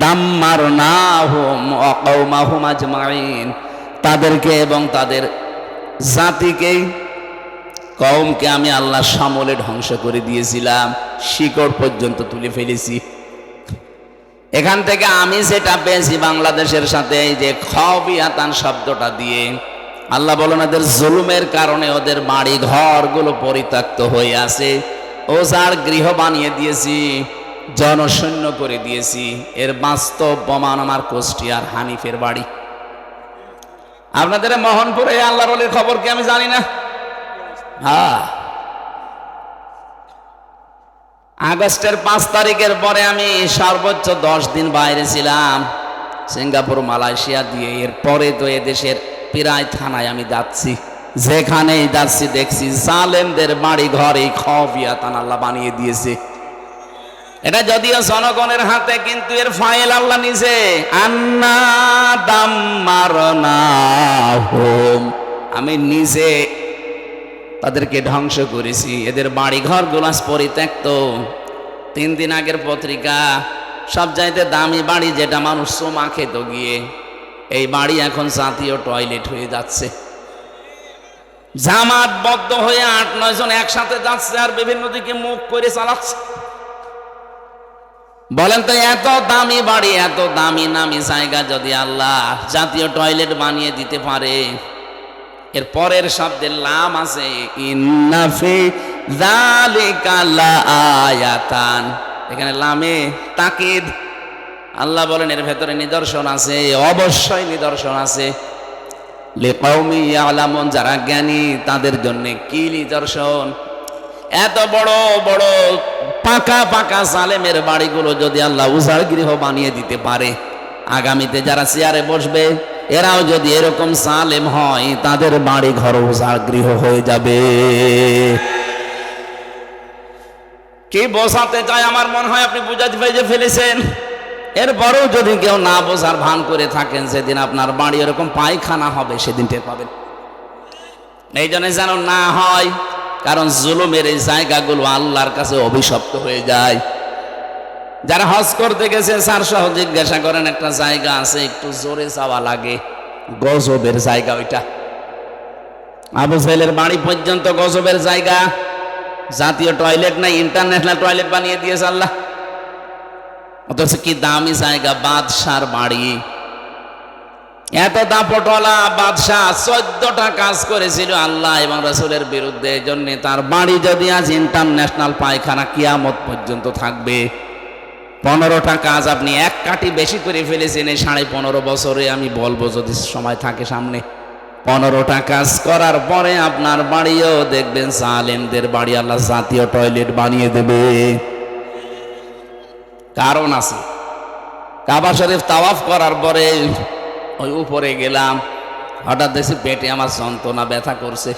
দাম্মারনাহুম ওয়া কওমাহুম আজমাইন, তাদেরকে এবং তাদের জাতিকে, কওমকে আমি আল্লাহ সমলে ধ্বংস করে দিয়েছিলাম, শিকড় পর্যন্ত তুলে ফেলেছি। এখান থেকে আমি যেটা পেয়েছি বাংলাদেশের সাথে এই যে খাবিয়াতান শব্দটা দিয়ে, আল্লাহ বলেন এদের জুলুমের কারণে ওদের বাড়ি ঘরগুলো পরিত্যক্ত হয়ে আছে, ওজার গৃহ বানিয়ে দিয়েছি, জনশূন্য করে দিয়েছি। এর বাস্তব প্রমাণ আমার কুষ্টিয়ার হানিফের বাড়ি। আপনাদের মোহনপুরে আল্লাহর ওলির খবর কি আমি জানি না? হ্যাঁ, আগস্টের 5 তারিখের পরে আমি সর্বোচ্চ 10 দিন বাইরে ছিলাম, সিঙ্গাপুর, মালয়েশিয়া দিয়ে। এরপরে তো এদেশের প্রায় থানায় আমি যাচ্ছি, যেখানেই যাচ্ছি দেখছি জালেমদের বাড়ি ঘরে খাবিয়াতান আল্লাহ বানিয়ে দিয়েছে। এটা যদিও জনগণের হাতে, কিন্তু এর ফাইল আল্লাহ নিজে। আন্না দাম্মারনাহুম, আমি নিজে তাদেরকে ধ্বংস করেছি। এদের বাড়ি ঘরগুলো পরিত্যক্ত। 3 দিন আগের পত্রিকা, সবচাইতে দামি বাড়ি যেটা মানুষ চুমা খেত গিয়ে, এই বাড়ি এখন জাতীয় টয়লেট হয়ে যাচ্ছে। জামাতবদ্ধ হয়ে 8-9 জন একসাথে যাচ্ছে আর বিভিন্ন দিকে মুখ করে চালাচ্ছে। বলেন তো, এত দামি বাড়ি, এত দামি নামি জায়গা যদি আল্লাহ জাতীয় টয়লেট বানিয়ে দিতে পারে, এর পরের শব্দের লাম আছে, ইন্না ফি যালিকা লাআয়াতান, এখানে লামে তাকিদ। আল্লাহ বলেন এর ভেতরে নিদর্শন আছে, অবশ্যই নিদর্শন আছে। লিকাউমি ইয়ালামুন, যারা জ্ঞানী তাদের জন্য কি নিদর্শন। এত বড় বড় পাকা পাকা জালেমের বাড়িগুলো যদি আল্লাহ উজাড় গৃহ বানিয়ে দিতে পারে, আগামীতে যারা চেয়ারে বসবে এরাও যদি এরকম জালেম হয়, তাদের বাড়ি ঘর উজাড় গৃহ হয়ে যাবে। কি বোঝাতে চায় আমার মনে হয় আপনি বুঝাতে পেরে ফেলেছেন। এরপরেও যদি কেউ না বোঝার ভান করে থাকেন, সেদিন আপনার বাড়ি এরকম পায়খানা হবে, সেদিন টের পাবেন। এই জন্য যেন না হয়, কারণ জুলুমের এই জায়গাগুলো আল্লাহর কাছে অভিশপ্ত হয়ে যায়। যারা হজ করতে গেছে স্যার সহ জিজ্ঞাসা করেন, একটা জায়গা আছে একটু জোরে যাওয়া লাগে, গজবের জায়গা ওইটা। আবু জাহেলের বাড়ি পর্যন্ত গজবের জায়গা, জাতীয় টয়লেট নাই, ইন্টারন্যাশনাল টয়লেট বানিয়ে দিয়েছে আল্লাহ। অথচ কি দামি জায়গা, বাদশার বাড়ি। এত দাপটওয়ালা বাদশাহ 14টা কাজ করেছিল আল্লাহ এবং রাসূলের বিরুদ্ধে। এই জন্য তার বাড়ি যদি আজ ইন্টারন্যাশনাল পায়খানা, কিয়ামত পর্যন্ত থাকবে। 15টা কাজ আপনি এক কাটি বেশি করে ফেলেছেন এই 15.5 বছরে। আমি বলবো যদি সময় থাকে সামনে, 15টা কাজ করার পরে আপনার বাড়িও দেখবেন জালেমদের বাড়ি আল্লাহ জাতীয় টয়লেট বানিয়ে দেবে। কারণ আছে। কাবা শরীফ তাওয়াফ করার পরে ওই উপরে গেলাম, হঠাৎ দেখছি পেটে আমার যন্ত্রণা, ব্যথা করছে।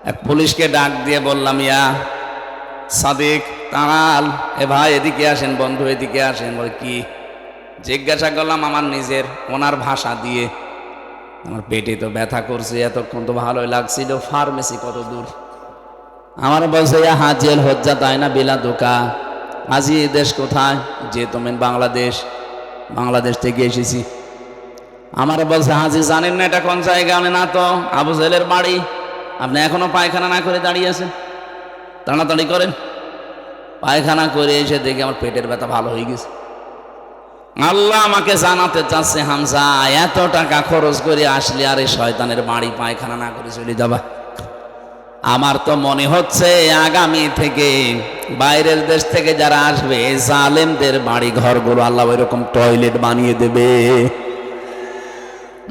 এক পুলিশকে ডাক দিয়ে বললাম, ইয়া সাদিক তাঁরাল, এ ভাই এদিকে আসেন, বন্ধু এদিকে আসেন। বলে কি? জিজ্ঞাসা করলাম আমার নিজের, ওনার ভাষা দিয়ে, আমার পেটে তো ব্যথা করছে, এতক্ষণ তো ভালোই লাগছিল, ফার্মেসি কত দূর? আমার বলছে ইয়া হাজিল হজ্জা তাই না বিলা দোকা, আজি এই দেশ কোথায়? যে তুমি বাংলাদেশ, বাংলাদেশ থেকে এসেছি। আমার বলছে হাজি জানেন না এটা কোন জায়গা? আমি না তো, আবু জেলের বাড়ি। আপনি এখনো পায়খানা না করে দাঁড়িয়ে আছেন, তাড়াতাড়ি করেন। পায়খানা করে এসে দেখি আমার পেটের ব্যথা ভালো হয়ে গেছে। আল্লাহ আমাকে জানাতে চাচ্ছে, হামজা এত টাকা খরচ করে আসলে আর এই শয়তানের বাড়ি পায়খানা না করে চলে যাবা। আমার তো মনে হচ্ছে আগামী থেকে বাইরের দেশ থেকে যারা আসবে জালেমদের বাড়ি ঘরগুলো আল্লাহ ওইরকম টয়লেট বানিয়ে দেবে।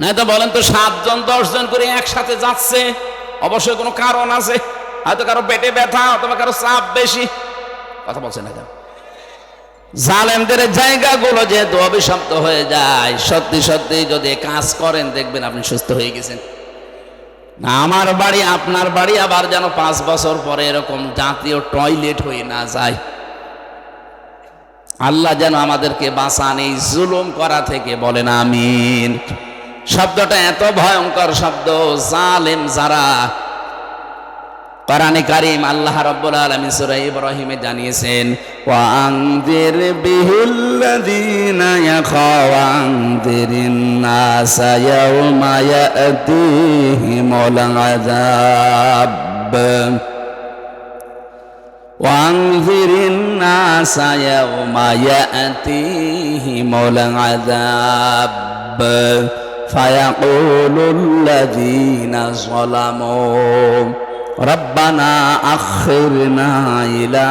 না তো বলেন তো 7 জন 10 জন করে একসাথে যাচ্ছে, অবশ্যই কোনো কারণ আছে। হয়তো কারো পেটে ব্যথা অথবা কারো চাপ বেশি। কথা বলছে না কেন? জালেমদের জায়গাগুলো যেহেতু অভিশপ্ত হয়ে যায়, সত্যি সত্যি যদি কাজ করেন দেখবেন আপনি সুস্থ হয়ে গেছেন। আমার বাড়ি আপনার বাড়ি আবার যেন 5 বছর পরে এরকম জাতীয় টয়লেট হয়ে না যায়। আল্লাহ যেন আমাদেরকে বাঁচান এই জুলুম করা থেকে, বলেন আমিন। শব্দটা এত ভয়ঙ্কর শব্দ, জালেম যারা। কোরআনে কারীম আল্লাহ রাব্বুল আলামিন সূরা ইব্রাহিমে জানিয়েছেন, ওয়া আনযির বিহিল্লাযীনা ইয়াখাওয়ানযিরিন নাসা ইয়াওমা ইয়াতিহিমুল আযাব ওয়া আনযিরিন নাসা ইয়াওমা ইয়াতিহিমুল আযাব ফায়াকুলুল্লাযীনা যালামু রব্বানা আখিরনা ইলা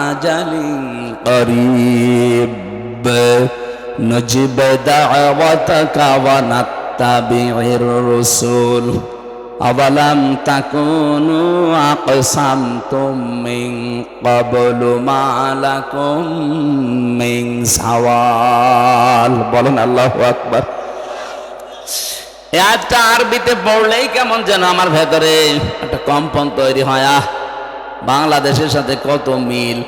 আজালিন করিব নজিব দাওয়াতাকা ওয়া নাত্তাবি'র রাসূল আওয়ালাম তাকুনু আকসামতুম মিন ক্বাবলু মা লাকুম মিন সাওয়াল। বলেন আল্লাহু আকবার। এই আয়াতটা আরবিতে পড়লেই কেমন যেন আমার ভেতরে একটা কম্পন তৈরি হয়। বাংলাদেশের সাথে কত মিল।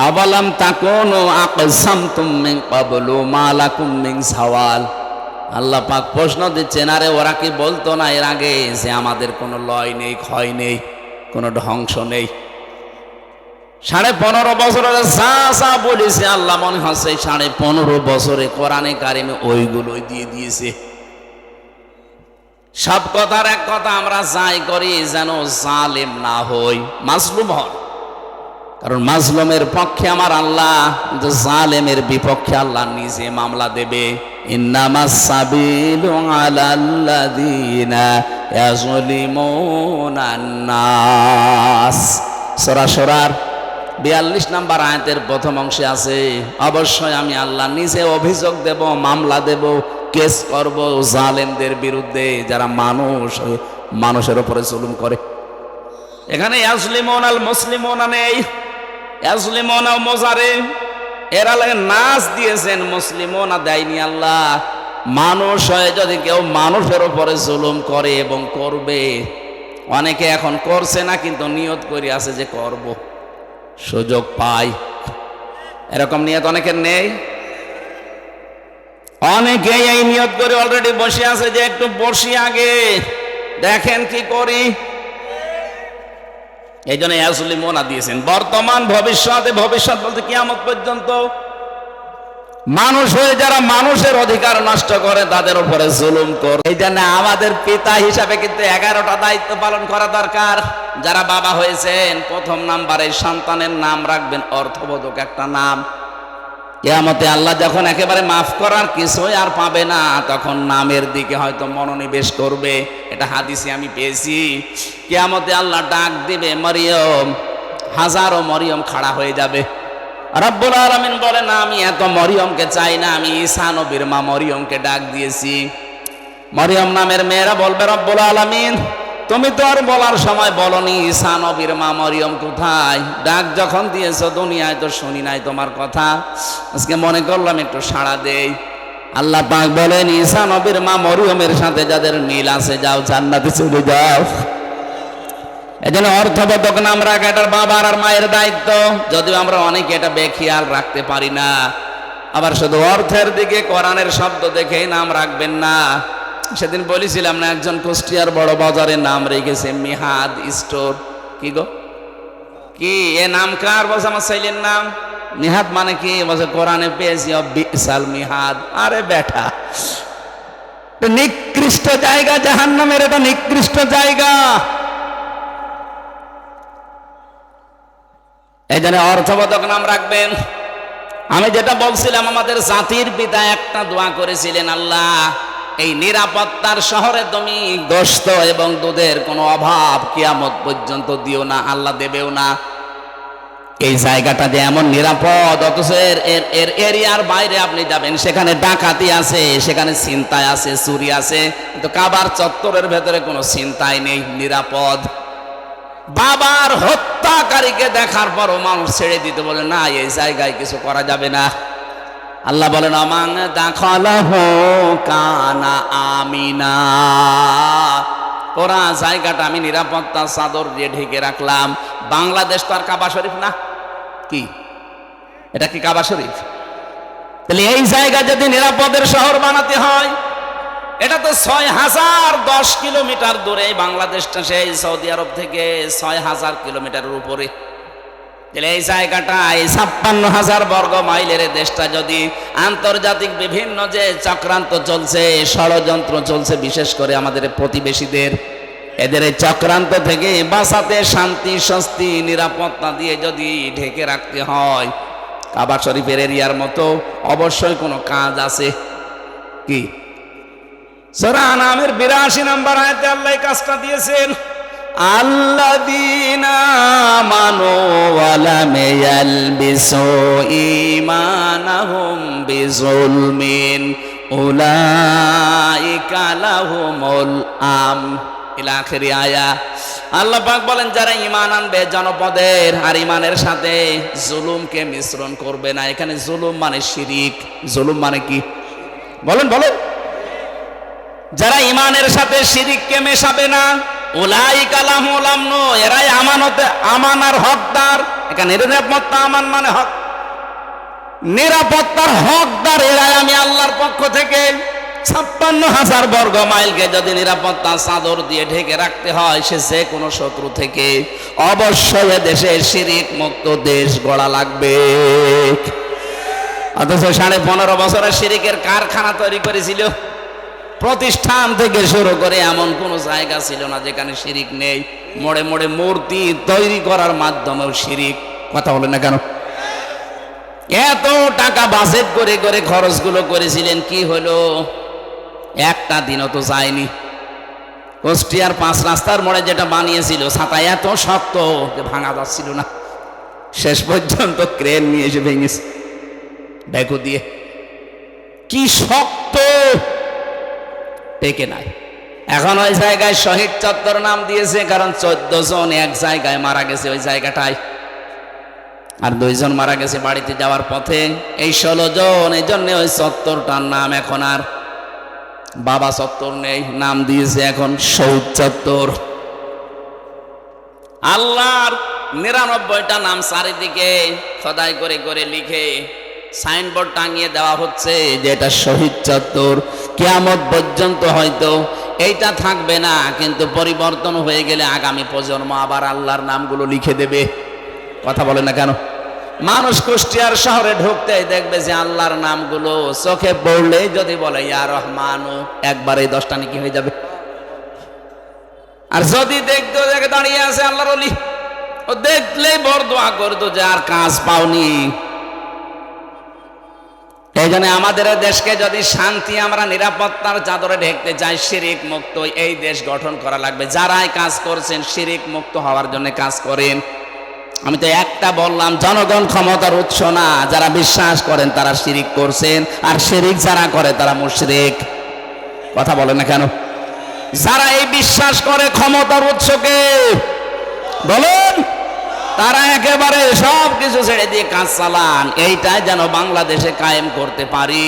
আওয়ালাম তাকুনু আকসামতুম মিন ক্বাবলু মা লাকুম মিন সাওয়াল। আল্লাহ পাক প্রশ্ন দিচ্ছেন, আরে ওরা কি বলতো না এর আগে যে আমাদের কোনো লয় নেই, ক্ষয় নেই, কোনো ধ্বংস নেই? 15.5 বছরে যা যা বলেছে আল্লাহ মনে হচ্ছে 15.5 বছরে কোরআনে কারিমে ওইগুলোই দিয়ে দিয়েছে। সব কথার এক কথা আমরা যাই করি যেন জালেম না হই, মাজলুম হন। কারণ মাজলুমের পক্ষে আমার আল্লাহ, কিন্তু জালেমের বিপক্ষে আল্লাহ নিজে মামলা দেবে। ইন্নামাস সাবিলু আলাল্লাযীনা ইয়াজলিমুনান নাস। সূরা শুরার 42 নম্বর আয়াতের প্রথম অংশে আছে, অবশ্যই আমি আল্লাহ নিজে অভিযোগ দেব, মামলা দেব, কেস করব জালেমদের বিরুদ্ধে যারা মানুষের উপরে জুলুম করে। এখানে ইয়াজলিমুনাল মুসলিমুনা নেই, ইয়াজলিমুনা মুজারে এরা লাগে নাস দিয়েছেন, মুসলিমুনা দেয়নি আল্লাহ। মানুষ হয়ে যদি কেউ মানুষের উপরে জুলুম করে এবং করবে, অনেকে এখন করছে না কিন্তু নিয়ত করে আছে যে করব, সুযোগ পাই, এরকম নিয়ত অনেকের নেই। অনেকেই এই নিয়ত করে অলরেডি বসে আছে যে একটু বসি আগে দেখেন কি করি। এই জন্য ইয়াজলিমুনা দিয়েছেন। বর্তমান ভবিষ্যতে, ভবিষ্যৎ বলতে কিয়ামত পর্যন্ত মানুষ হয়ে যারা মানুষের অধিকার নষ্ট করে তাদের উপরে জুলুম করে। এই জন্য আমাদের পিতা হিসাবে কিন্তু 11টা দায়িত্ব পালন করা দরকার। যারা বাবা হয়েছেন, প্রথম নাম্বারে সন্তানের নাম রাখবেন অর্থবোধক একটা নাম। কিয়ামতে আল্লাহ যখন একেবারে মাফ করার কিছুই আর পাবে না, তখন নামের দিকে হয়তো মনোনিবেশ করবে। এটা হাদিসে আমি পেয়েছি। কিয়ামতে আল্লাহ ডাক দিবে মরিয়ম, হাজারো মরিয়ম খাড়া হয়ে যাবে। রব্বুল আলামিন বলেন, আমি এত মরিয়মকে চাই না, আমি ঈসা নবীর মা মরিয়মকে ডাক দিয়েছি। মরিয়ম নামের মেয়েরা বলবে, রব্বুল আলামিন তুমি তো আর বলার সময় বলনি ঈসা নবীর মা মরিয়ম কোথায়? ডাক যখন দিয়েছো দুনিয়ায় তো শুনি নাই তোমার কথা, আজকে মনে করলাম একটু সাড়া দেই। আল্লাহ পাক বলেন, ঈসা নবীর মা মরিয়মের সাথে যাদের মিল আছে যাও জান্নাতে চলে যাও। এজন্য অর্থবোধক নাম রাখা এটার বাবার আর মায়ের দায়িত্ব, যদিও আমরা অনেকে এটা বেখেয়াল রাখতে পারি না। আবার শুধু অর্থের দিকে কোরআনের শব্দ দেখেই নাম রাখবেন না। সেদিন বলেছিলাম না, একজন কুষ্টিয়ার বড় বাজারে নাম রেখেছে মিহাদ স্টোর। কি গো কি এ নাম কার? বলছে আমার ছেলের নাম। মিহাদ মানে কি? বলছে কোরআনে পেয়েছি বিসাল মিহাদ। আরে বেটা, নিকৃষ্ট জায়গা জাহান্নামের, এটা নিকৃষ্ট জায়গা। এই জন্য অর্থবোধক নাম রাখবেন। আমি যেটা বলছিলাম, আমাদের জাতির পিতা একটা দোয়া করেছিলেন, আল্লাহ এই নিরাপত্তার শহরে তুমি গোশত এবং দুধের কোনো অভাব কিয়ামত পর্যন্ত দিও না, আল্লাহ দেবেও না। এই জায়গাটা যে এমন নিরাপদ, অথচ এর এরিয়ার বাইরে আপনি যাবেন, সেখানে ডাকাতি আছে, সেখানে ছিনতাই আছে, চুরি আছে, কিন্তু কাবার চত্বরের ভেতরে কোনো ছিনতাই নেই, নিরাপদ। বাবার হত্যাকারীকে দেখার পরও মানুষ ছেড়ে দিতে বলে না, এই জায়গায় কিছু করা যাবে না। আল্লাহ বলেন আমান দাখালাহু কানা আমিনা, ওরা জায়গাটা আমি নিরাপত্তা চাদর দিয়ে ঢেকে রাখলাম। বাংলাদেশ তো আর কাবা শরীফ না, কি এটা কি কাবা শরীফ? তাহলে এই জায়গা যদি নিরাপদের শহর বানাতে হয়, এটা তো 6010 কিলোমিটার দূরে বাংলাদেশটা, সেই সৌদি আরব থেকে 6000 কিলোমিটারের উপরে। তাহলে এই জায়গাটা, এই 56,000 বর্গ মাইলের দেশটা যদি আন্তর্জাতিক বিভিন্ন যে চক্রান্ত চলছে, ষড়যন্ত্র চলছে, বিশেষ করে আমাদের প্রতিবেশীদের, এদের এই চক্রান্ত থেকে বাঁচাতে শান্তি স্বস্তি নিরাপত্তা দিয়ে যদি ঢেকে রাখতে হয়, কাবা শরীফের এরিয়ার মতো অবশ্যই কোনো কাজ আছে। কি? সূরা আনামের 82 নম্বর আয়াতে আল্লাহ এই কাজটা দিয়েছেন, আল্লাযীনা আমানু ওয়া লাম ইয়ালবিসু ঈমানাহুম বিযুলমিন উলাইকা লাহুমুল আমন ইলা আখিরি আয়া। আল্লাহ পাক বলেন, যারা ঈমান আনবে জনপদের, আর ঈমানের সাথে জুলুমকে মিশ্রণ করবে না। এখানে জুলুম মানে শিরিক। জুলুম মানে কি? বলেন বলেন। যারা ঈমানের সাথে শিরিককে মেশাবে না, উলাইকা লাহুমুল আমন, এরাই আমানতে, আমানার হকদার। এখানে নিরাপত্তা, আমান মানে হক, নিরাপত্তার হকদার এরাই আমি আল্লাহর পক্ষ থেকে। 56,000 বর্গ মাইলকে যদি নিরাপত্তা চাদর দিয়ে ঢেকে রাখতে হয়, সে যে কোনো শত্রু থেকে, অবশ্যই দেশে শিরিক মুক্ত দেশ গড়া লাগবে। অথচ 15.5 বছরের শিরিকের কারখানা তৈরি করেছিল। প্রতিষ্ঠান থেকে শুরু করে এমন কোনো জায়গা ছিল না যেখানে শিরিক নেই। মোড়ে মোড়ে মূর্তি তৈরি করার মাধ্যমেও শিরিক। কথা বলেন না কেন? এত টাকা বাজেট করে করে খরচগুলো করেছিলেন, কি হলো? একটা দিনও তো যায়নি। কুষ্টিয়ার 5 রাস্তার মোড়ে যেটা বানিয়েছিল, ছাতা এত শক্ত যে ভাঙা যাচ্ছিল না, শেষ পর্যন্ত ক্রেন নিয়ে এসে ভেঙেছে ডেকো দিয়ে। কি শক্ত, টেকে নাই। এখন ওই জায়গায় শহীদ চত্বর নাম দিয়েছে, কারণ 14 জন এক জায়গায় মারা গেছে ওই জায়গাটায়, আর 2 জন মারা গেছে বাড়িতে যাওয়ার পথে। এই 16 জন, এই জন্য ওই চত্বরটার নাম এখন আর বাবা চত্বর নেই, নাম দিয়েছে এখন শহীদ চত্বর। আল্লাহর 99টা নাম চারিদিকে খোদাই করে করে লিখে সাইনবোর্ড টাঙিয়ে দেওয়া হচ্ছে যে এটা শহীদ চত্বর। কিয়ামত পর্যন্ত হয়তো এইটা থাকবে না, কিন্তু পরিবর্তন হয়ে গেলে আগামী প্রজন্ম আবার আল্লাহর নামগুলো লিখে দেবে। কথা বলে না কেন? মানুষ কুষ্টিয়ার শহরে ঢুকতেই দেখবে যে আল্লাহর নামগুলো চোখে পড়লেই যদি বলে ইয়া রহমানু, একবার এই 10টা নাকি হয়ে যাবে। আর যদি দেখতো দেখে দাঁড়িয়ে আছে আল্লাহর ওলি, ও দেখলেই বড় দোয়া করতো যে আর কাজ পাওনি। এই জন্য আমাদের দেশকে যদি শান্তি, আমরা নিরাপত্তার চাদরে ঢেকতে চাই, শিরিক মুক্ত এই দেশ গঠন করা লাগবে। যারাই কাজ করছেন শিরিক মুক্ত হওয়ার জন্য কাজ করেন। আমি তো একটা বললাম, জনগণ ক্ষমতার উৎস না। যারা বিশ্বাস করেন তারা শিরিক করছেন, আর শিরিক যারা করে তারা মুশরিক। কথা বলেন না কেন? যারা এই বিশ্বাস করে ক্ষমতার উৎসকে, বলেন, তারা একেবারে সব কিছু ছেড়ে দিয়ে কাজ চালান। এইটাই যেন বাংলাদেশে কায়েম করতে পারি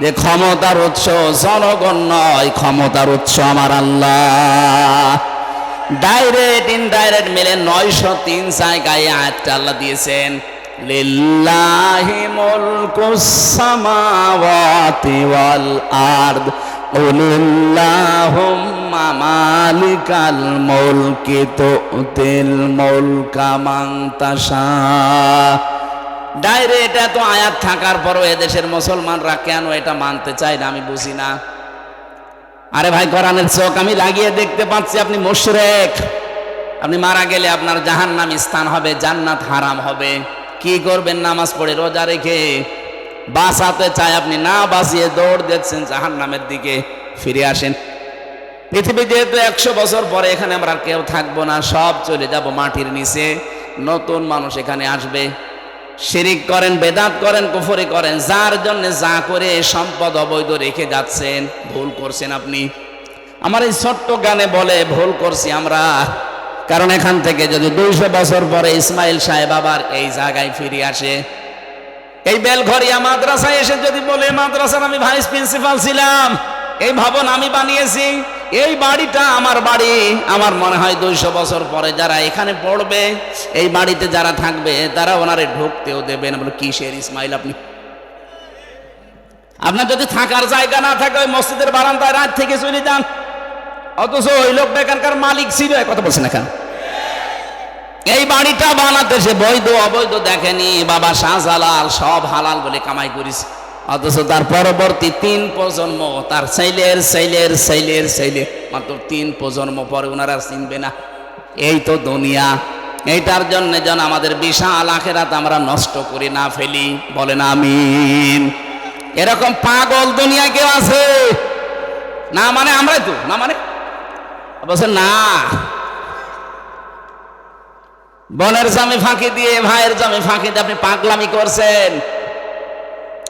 যে ক্ষমতার উৎস জনগণ নয়, ক্ষমতার উৎস আমার আল্লাহ। ডাইরেক্ট ইনডাইরেক্ট মিলে 903 জায়গায় আয়াতটা আল্লাহ দিয়েছেন, লিল্লাহি মুলকুস সামাওয়াতি ওয়াল আরদ কুলিল্লাহুম্মা মালিকাল মুলকি তুতিল মুলকা মান তাশা ডাইরেক্ট এত আয়াত থাকার পরও এদেশের মুসলমানরা কেন এটা মানতে চায় না আমি বুঝি না। আরে ভাই, কোরআনের চোখ আমি লাগিয়ে দেখতে পাচ্ছি আপনি মুশরিক। আপনি মারা গেলে আপনার জাহান্নামী স্থান হবে, জান্নাত হারাম হবে। কি করবেন? নামাজ পড়ে রোজা রেখে বাঁচাতে চায়, আপনি না বাঁচিয়ে দৌড় দিচ্ছেন জাহান্নামের দিকে। ফিরে আসেন। পৃথিবী যেহেতু 100 বছর পরে এখানে আমরা আর কেউ থাকবো না, সব চলে যাব মাটির নিচে। নতুন মানুষ এখানে আসবে। শিরিক করেন, বেদাত করেন, কুফরি করেন, যার জন্য যা করে সম্পদ অবৈধ রেখে যাচ্ছেন, ভুল করছেন আপনি। আমার এই ছোট্ট গানে বলে ভুল করছি আমরা, কারণ এখান থেকে যদি 200 বছর পরে ইসমাইল সাহেব আবার এই জায়গায় ফিরে আসে, এই বেলঘরিয়া মাদ্রাসায় এসে যদি বলে মাদ্রাসার আমি ভাইস প্রিন্সিপাল ছিলাম, এই ভবন আমি বানিয়েছি, এই বাড়িটা আমার বাড়ি, আমার মনে হয় 200 বছর পরে যারা এখানে পড়বে, এই বাড়িতে যারা থাকবে, তারা ওনারে ঢুকতেও দেবে না। বলে কিসের ইসমাইল আপনি? আপনার যদি থাকার জায়গা না থাকে ওই মসজিদের বারান্দায় রাত থেকে চলে যান। অথচ ওই লোকটা এখানকার মালিক ছিল। কথা বলছেন এখানে এই বাড়িটা বানাতে সে বৈধ অবৈধ দেখেনি। বাবা শাহজালাল সব হালাল বলে কামাই করিস, অথচ তার পরবর্তী 3 প্রজন্ম, তার ছেলের ছেলের ছেলের ছেলে, মাত্র 3 প্রজন্ম পরে ওনারা চিনবে না। এই তো দুনিয়া। এইটার জন্য যেন আমাদের বিশাল আখিরাত আমরা নষ্ট করে না ফেলি। বলেন আমিন। এরকম পাগল দুনিয়ায় কেউ আছে না? মানে আমরাই তো না, মানে বলছেন না। বোনের জমি ফাঁকি দিয়ে, ভাইয়ের জমি ফাঁকি দিয়ে আপনি পাগলামি করছেন।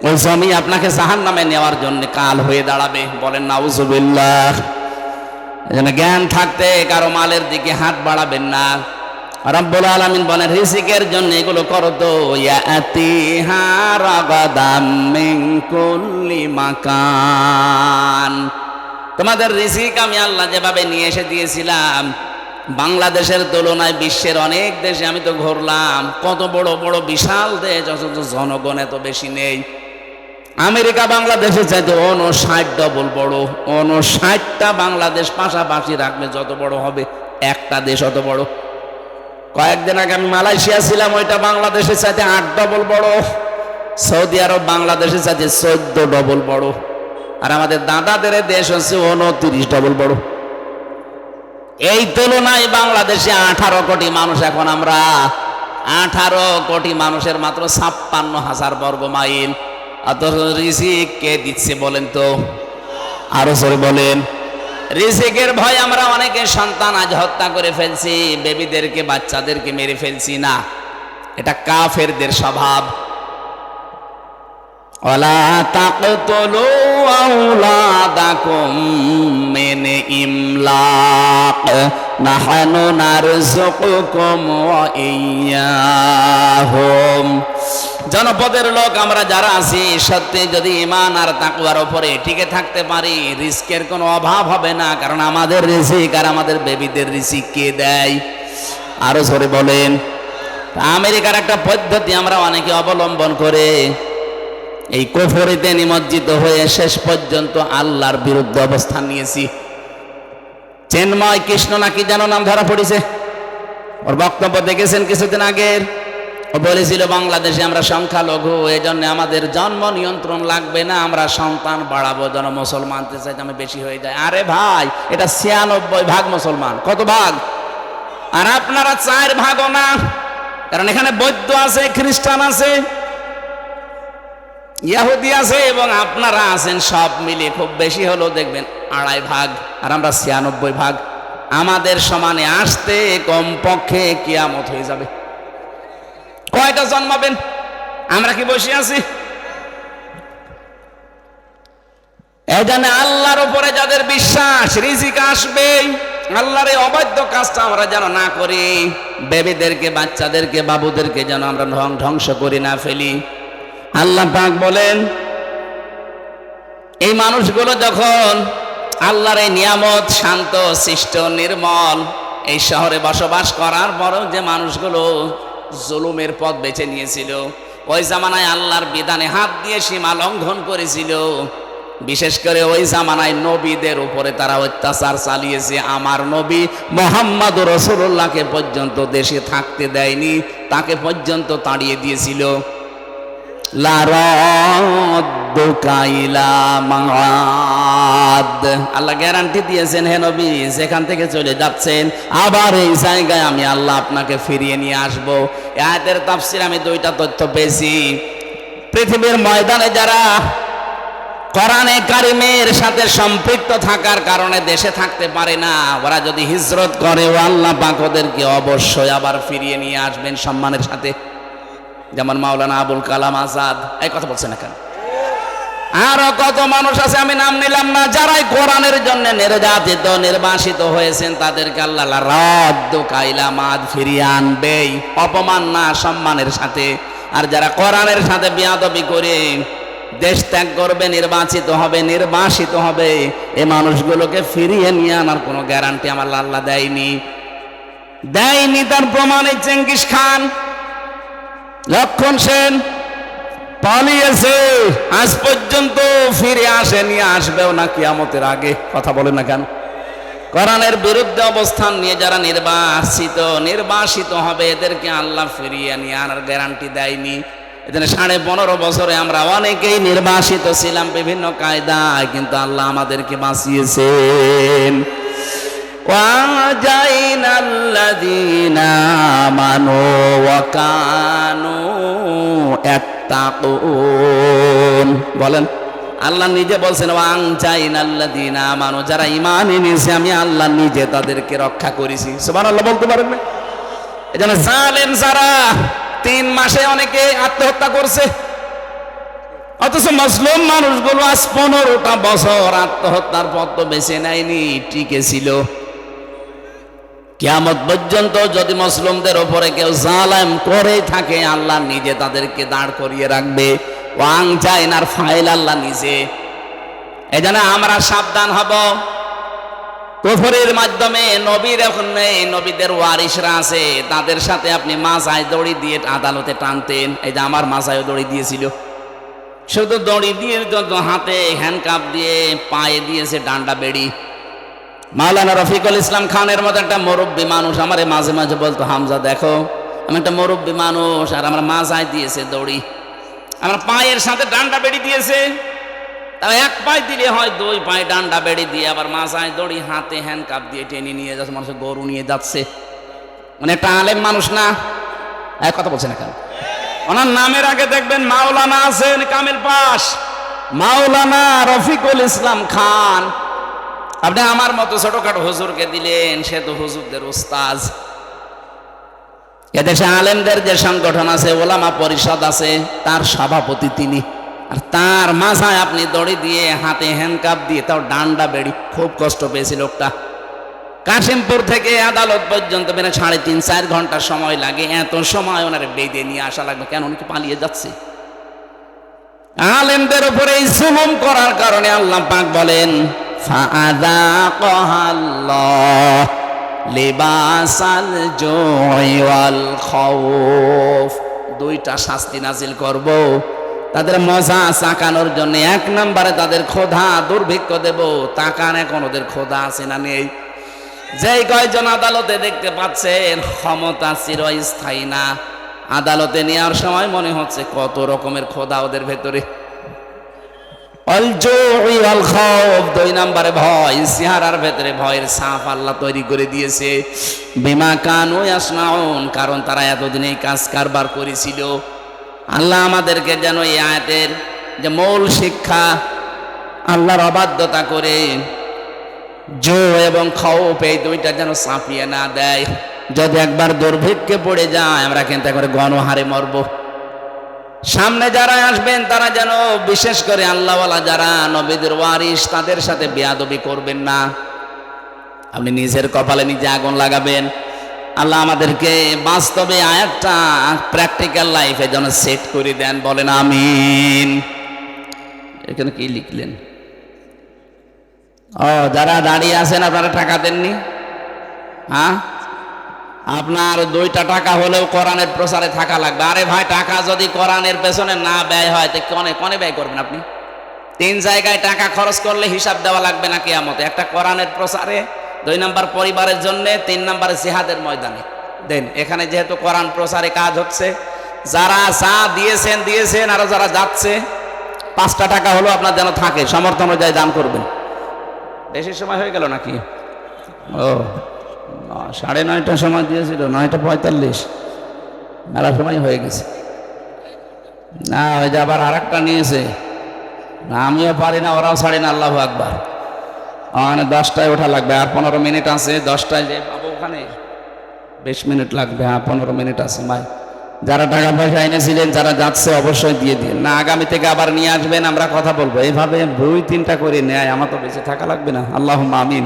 ওই জমি আপনাকে জাহান্নামে নেওয়ার জন্য কাল হয়ে দাঁড়াবে। বলেন নাউজুবিল্লাহ। এজন্য জ্ঞান থাকতে কারো মালের দিকে হাত বাড়াবেন না। রব্বুল আলামিন বলেন রিজিকের জন্য এগুলো করো তো। ইয়াতিহা রাগাদাম মিন কুল্লি মাকান। তোমাদের রিজিক আমি আল্লাহ যেভাবে নিয়ে এসে দিয়েছিলাম, বাংলাদেশের তুলনায় বিশ্বের অনেক দেশে আমি তো ঘুরলাম, কত বড় বড় বিশাল দেশ, অথচ জনগণ এত বেশি নেই। আমেরিকা বাংলাদেশের চাইতে 59 ডবল বড়। 59টা বাংলাদেশ পাশাপাশি রাখলে যত বড় হবে একটা দেশ অত বড়। কয়েকদিন আগে আমি মালয়েশিয়া ছিলাম, ওইটা বাংলাদেশের চাইতে 8 ডবল বড়। সৌদি আরব বাংলাদেশের চাইতে 14 ডবল বড়। আর আমাদের দাদাদের দেশ হচ্ছে 29 ডবল বড়। এই তুলনায় বাংলাদেশে 18 কোটি মানুষ। এখন আমরা 18 কোটি মানুষের মাত্র 56,000 বর্গ মাইল। অথচ রিজিক কে দিচ্ছে বলেন তো? আরো জোরে বলেন। রিজিকের ভয় আমরা অনেকে সন্তান আজ হত্যা করে ফেলছি, বেবিদেরকে, বাচ্চাদেরকে মেরে ফেলছি। না, এটা কাফেরদের স্বভাব। ওয়ালা তাকতুলু আওলাদাকুম মিন ইমলাক নাহনু নারযুকুকুম ওয়া ইয়্যাহুম। জনপদের লোক আমরা যারা আছি, সত্যি যদি ঈমান আর তাকওয়ার উপরে টিকে থাকতে পারি, রিজিকের কোনো অভাব হবে না। কারণ আমাদের রিজিক আর আমাদের বেবিদের রিজিক কে দেয়? আরো জোরে বলেন। আমেরিকার একটা পদ্ধতি আমরা অনেকে অবলম্বন করে এই কুফরিতে নিমজ্জিত হয়ে শেষ পর্যন্ত আল্লাহর বিরুদ্ধে অবস্থান নিয়েছি। চেন্ময় কৃষ্ণ নাকি যেন নাম ধরা পড়েছে, ওর বক্তব্য দেখেছেন কিছুদিন আগের। ও বলেছিল বাংলাদেশে আমরা সংখ্যালঘু, এই জন্য আমাদের জন্ম নিয়ন্ত্রণ লাগবে না, আমরা সন্তান বাড়াবো যেন মুসলমানতে চাইতে আমি বেশি হয়ে যায়। আরে ভাই, এটা 96 ভাগ মুসলমান। কত ভাগ? আর আপনারা 4 ভাগও না, কারণ এখানে বৌদ্ধ আছে, খ্রিস্টান আছে, ইহুদি আছে এবং আপনারা আছেন। সব মিলিয়ে খুব বেশি হলেও দেখবেন 2.5 ভাগ, আর আমরা 96 ভাগ। আমাদের সমানে আসতে কমপক্ষে কিয়ামত হয়ে যাবে। কয়টা জন্মাবেন? আমরা কি বসে আছি? এই জন্য আল্লাহর উপরে যাদের বিশ্বাস, রিজিক আসবেই। আল্লাহর এই অবাধ্য কাজটা আমরা যেন না করি। বেবিদেরকে, বাচ্চাদেরকে, বাবুদেরকে যেন আমরা ধ্বংস করি না ফেলি। আল্লাহ পাক বলেন এই মানুষগুলো যখন আল্লাহর এই নিয়ামত, শান্ত, শিষ্ট, নির্মল এই শহরে বসবাস করার পরেও যে মানুষগুলো জুলুমের পথ বেছে নিয়েছিল, ওই জামানায় আল্লাহর বিধানে হাত দিয়ে সীমা লঙ্ঘন করেছিল, বিশেষ করে ওই জামানায় নবীদের উপরে তারা অত্যাচার চালিয়েছে। আমার নবী মুহাম্মদ রাসূলুল্লাহকে পর্যন্ত দেশে থাকতে দেয়নি, তাকে পর্যন্ত তাড়িয়ে দিয়েছিল। লারাদ্দুকা ইলা মাআদ, আল্লাহ গ্যারান্টি দিয়েছেন হে নবী, যেখান থেকে চলে যাচ্ছেন আবার এই জায়গায় আমি আল্লাহ আপনাকে ফিরিয়ে নিয়ে আসব। এই আয়াতের তাফসীর আমি দুইটা তথ্য পেয়েছি। পৃথিবীর ময়দানে যারা কোরআনে কারিমের সাথে সম্পৃক্ত থাকার কারণে দেশে থাকতে পারে না, ওরা যদি হিজরত করে ও আল্লাহ পাক ওদেরকে অবশ্যই আবার ফিরিয়ে নিয়ে আসবেন সম্মানের সাথে। যেমন মাওলানা আবুল কালাম আজাদ, এই কথা বলছেন না কেন? আরো কত মানুষ আছে, আমি নাম নিলাম না, যারাই কোরআনের জন্য নির্যাতিত নির্বাসিত হয়েছেন, তাদেরকে আল্লাহ রাদ্দুকা ইলা মাআদ ফিরিয়ে আনবেই, অপমান না, সম্মানের সাথে। আর যারা কোরআনের সাথে বেয়াদবি করে দেশ ত্যাগ করবে, নির্বাসিত হবে, এই মানুষগুলোকে ফিরিয়ে নিয়ে আনার কোনো গ্যারান্টি আমার আল্লাহ দেয়নি। তার প্রমাণে চেঙ্গিস খান, লক্ষণ সেন পালিয়েছে, আজ পর্যন্ত ফিরে আসেনি, আসবেও না কিয়ামতের আগে। কথা বলে না কেন? কোরআনের বিরুদ্ধে অবস্থান নিয়ে যারা নির্বাসিত হবে, এদেরকে আল্লাহ ফিরিয়ে নিয়ে আনার গ্যারান্টি দেয়নি। এখানে 15.5 বছরে আমরা অনেকেই নির্বাসিত ছিলাম বিভিন্ন কায়দায়, কিন্তু আল্লাহ আমাদেরকে বাঁচিয়েছেন। ওয়াজাইনাল্লাযীনা আমানু ওয়া কানু ইয়াত্তাকুন, বলেন আল্লাহ নিজে বলছেন ওয়াজাইনাল্লাযীনা আমানু, যারা ঈমান এনেছে আমি আল্লাহ নিজে তাদেরকে রক্ষা করেছি। সুবহানাল্লাহ বলতে পারেন না? এজন্য জালেম যারা 3 মাসে অনেকে আত্মহত্যা করছে, অথচ মুসলিম মানুষগুলো আজ 15টা বছর আত্মহত্যার পথ বেছে নেয়নি, টিকে ছিল। কিয়ামত পর্যন্ত যদি মুসলিমদের উপরে কেউ জালেম করে থাকে, আল্লাহ নিজে তাদেরকে দাঁড় করিয়ে রাখবে। ওয়াংজাইনার ফাইল আল্লাহ নিজে। এজন্য আমরা সাবধান হব। কুফরের মাধ্যমে নবীর এখন নেই, নবীদের ওয়ারিসরা আছে, তাদের সাথে আপনি মাজায় দড়ি দিয়ে আদালতে টানতেন। এই যে আমার মাজায় দড়ি দিয়েছিল, শুধু দড়ি দিয়ে, হাতে হ্যান্ডকাপ দিয়ে, পায়ে দিয়েছে ডান্ডা বেড়ি। মাওলানা রফিকুল ইসলাম খানের মতো একটা মুরব্বী মানুষ আমারে মাঝে মাঝে বলতো, হামজা দেখো আমি একটা মুরব্বী মানুষ, আর আমার মাজায় দিয়েছে দড়ি, আমার পায়ের সাথে ডান্ডা বেড়ি দিয়েছে। তাও এক পায়ে দিলে হয়, 2 পায়ে ডান্ডা বেড়ি দিয়ে আবার মাজায় দড়ি, হাতে হ্যান্ডকাপ দিয়ে টেনে নিয়ে যাচ্ছে, মানুষের গরু নিয়ে যাচ্ছে। মানে একটা আলেম মানুষ না? এক কথা বলছে না কেন? ওনার নামের আগে দেখবেন মাওলানা আছেন, কামেল পাশ, মাওলানা রফিকুল ইসলাম খান। আপনি আমার মতো ছোটখাটো হুজুরকে দিলেন, সে তো হুজুরদের উস্তাজ। এদেশে আলেমদের যে সংগঠন আছে, ওলামা পরিষদ আছে, তার সভাপতি তিনি। আর তার মাথায় আপনি দড়ি দিয়ে, হাতে হ্যান্ডকাপ দিয়ে, তাও ডান্ডা বেড়ি। খুব কষ্ট পেয়েছে লোকটা। কাশিমপুর থেকে আদালত পর্যন্ত বেড়ে 3.5-4 ঘন্টা সময় লাগে। এত সময় ওনারে বেঁধে নিয়ে আসা লাগবে কেন? উনি কি পালিয়ে যাচ্ছে? আলেমদের উপরে এই জুলুম করার কারণে আল্লাহ পাক বলেন, ফাআযাকাহাল্লাহ লিবাসাল জুই ওয়াল খাউফ, 2টা শাস্তি নাজিল করব তাদের মজা চাকানোর জন্য। 1 নম্বরে তাদের ক্ষুধা দুর্ভিক্ষ দেব। তাকান এখন ওদের ক্ষুধা আছে না নেই? যেই কয়জন আদালতে দেখতে পাচ্ছেন ক্ষমতা চিরস্থায়ী না, আদালতে নেওয়ার সময় মনে হচ্ছে কত রকমের ক্ষুধা ওদের ভেতরে। 2 নম্বরে ভয়, চেহারার ভেতরে ভয়ের ছাপ আল্লাহ তৈরি করে দিয়েছে। বিমা কানু ইয়াসনাউন, কারণ তারা এতদিন এই কাজ কারবার করেছিল। আল্লাহ আমাদেরকে যেন এই আয়াতের যে মূল শিক্ষা, আল্লাহর অবাধ্যতা করে জো এবং খাওপ, এই 2টা যেন চাপিয়ে না দেয়। যদি একবার দুর্ভিক্ষে পড়ে যায়, আমরা কিন্তু একবারে গণহারে মরব। সামনে যারা আসবেন তারা যেন বিশেষ করে আল্লাহওয়ালা যারা নবীদের ওয়ারিস, তাদের সাথে বেয়াদবি করবেন না। আপনি নিজের কপালে নিজে আগুন লাগাবেন। আল্লাহ আমাদেরকে বাস্তবে আয়াতটা প্র্যাকটিক্যাল লাইফে যেন সেট করে দেন, বলেন আমিন। এখানে কি লিখলেন? যারা দাঁড়িয়ে আছেন আপনারা টাকা দেননি? হ্যাঁ, আপনার 2টা টাকা হলেও কোরআনের প্রচারে থাকা লাগবে। আরে ভাই, টাকা যদি কোরআনের পেছনে না ব্যয় হয়, তো কনে ব্যয় করবেন আপনি? 3 জায়গায় টাকা খরচ করলে হিসাব দেওয়া লাগবে না কিয়ামতে। একটা কোরআনের প্রচারে, 2 নম্বর পরিবারের জন্য, 3 নম্বরে জিহাদের ময়দানে দেন। এখানে যেহেতু কোরআন প্রচারে কাজ হচ্ছে, যারা যা দিয়েছেন আর যারা যাচ্ছে 5টা টাকা হলো আপনার যেন থাকে, সামর্থ্য অনুযায়ী দান করবেন। বেশি সময় হয়ে গেল নাকি? ও 9:30টার সময় দিয়েছিল, 9:45, মেলা সময় হয়ে গেছে। না ওই যে আবার আরেকটা নিয়েছে, না আমিও পারি না, ওরাও ছাড়ি না। আল্লাহু আকবার। মানে 10টায় ওঠা লাগবে, আর 15 মিনিট আছে। 10টায় যে পাবো ওখানে 20 মিনিট লাগবে। 15 মিনিট আছে। ভাই যারা টাকা পয়সা এনেছিলেন, যারা যাচ্ছে অবশ্যই দিয়ে দিন, না আগামী থেকে আবার নিয়ে আসবেন, আমরা কথা বলবো। এইভাবে 2-3টা করে নেয়, আমার তো বেঁচে থাকা লাগবে না। আল্লাহুম্মা আমিন।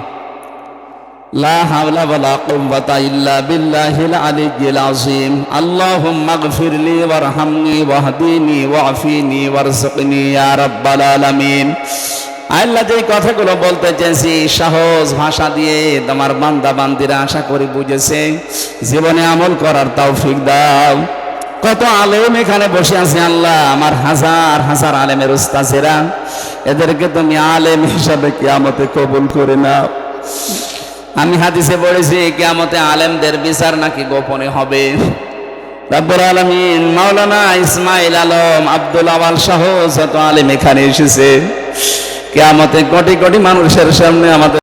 লা হাওলা ওয়ালা কুওয়াতা ইল্লা বিল্লাহিল আলিয়্যিল আযীম। আল্লাহুম্মা গফিরলি ওয়ারহামনি ওয়াহদিনি ওয়াফিনি ওয়ারযুকনি ইয়া রাব্বাল আলামিন। আল্লাহ যে কথাগুলো বলতে চেয়েছি সহজ ভাষা দিয়ে তোমার বান্দা বান্দিরা আশা করি বুঝেছে, জীবনে আমল করার তৌফিক দাও। কত আলেম এখানে বসে আছে আল্লাহ, আমার হাজার হাজার আলেমের উস্তাদেরা, এদেরকে তুমি আলেম হিসাবে কিয়ামতে কবুল করে নাও। আমি হাদিসে পড়েছি কিয়ামতে আলেমদের বিচার নাকি গোপনে হবে। রব্বুল আলামিন মাওলানা ইসমাইল আলম, আব্দুল আওয়াল সহ যত আলেম এখানে এসেছে, কিয়ামতে কোটি কোটি মানুষের সামনে আমাদের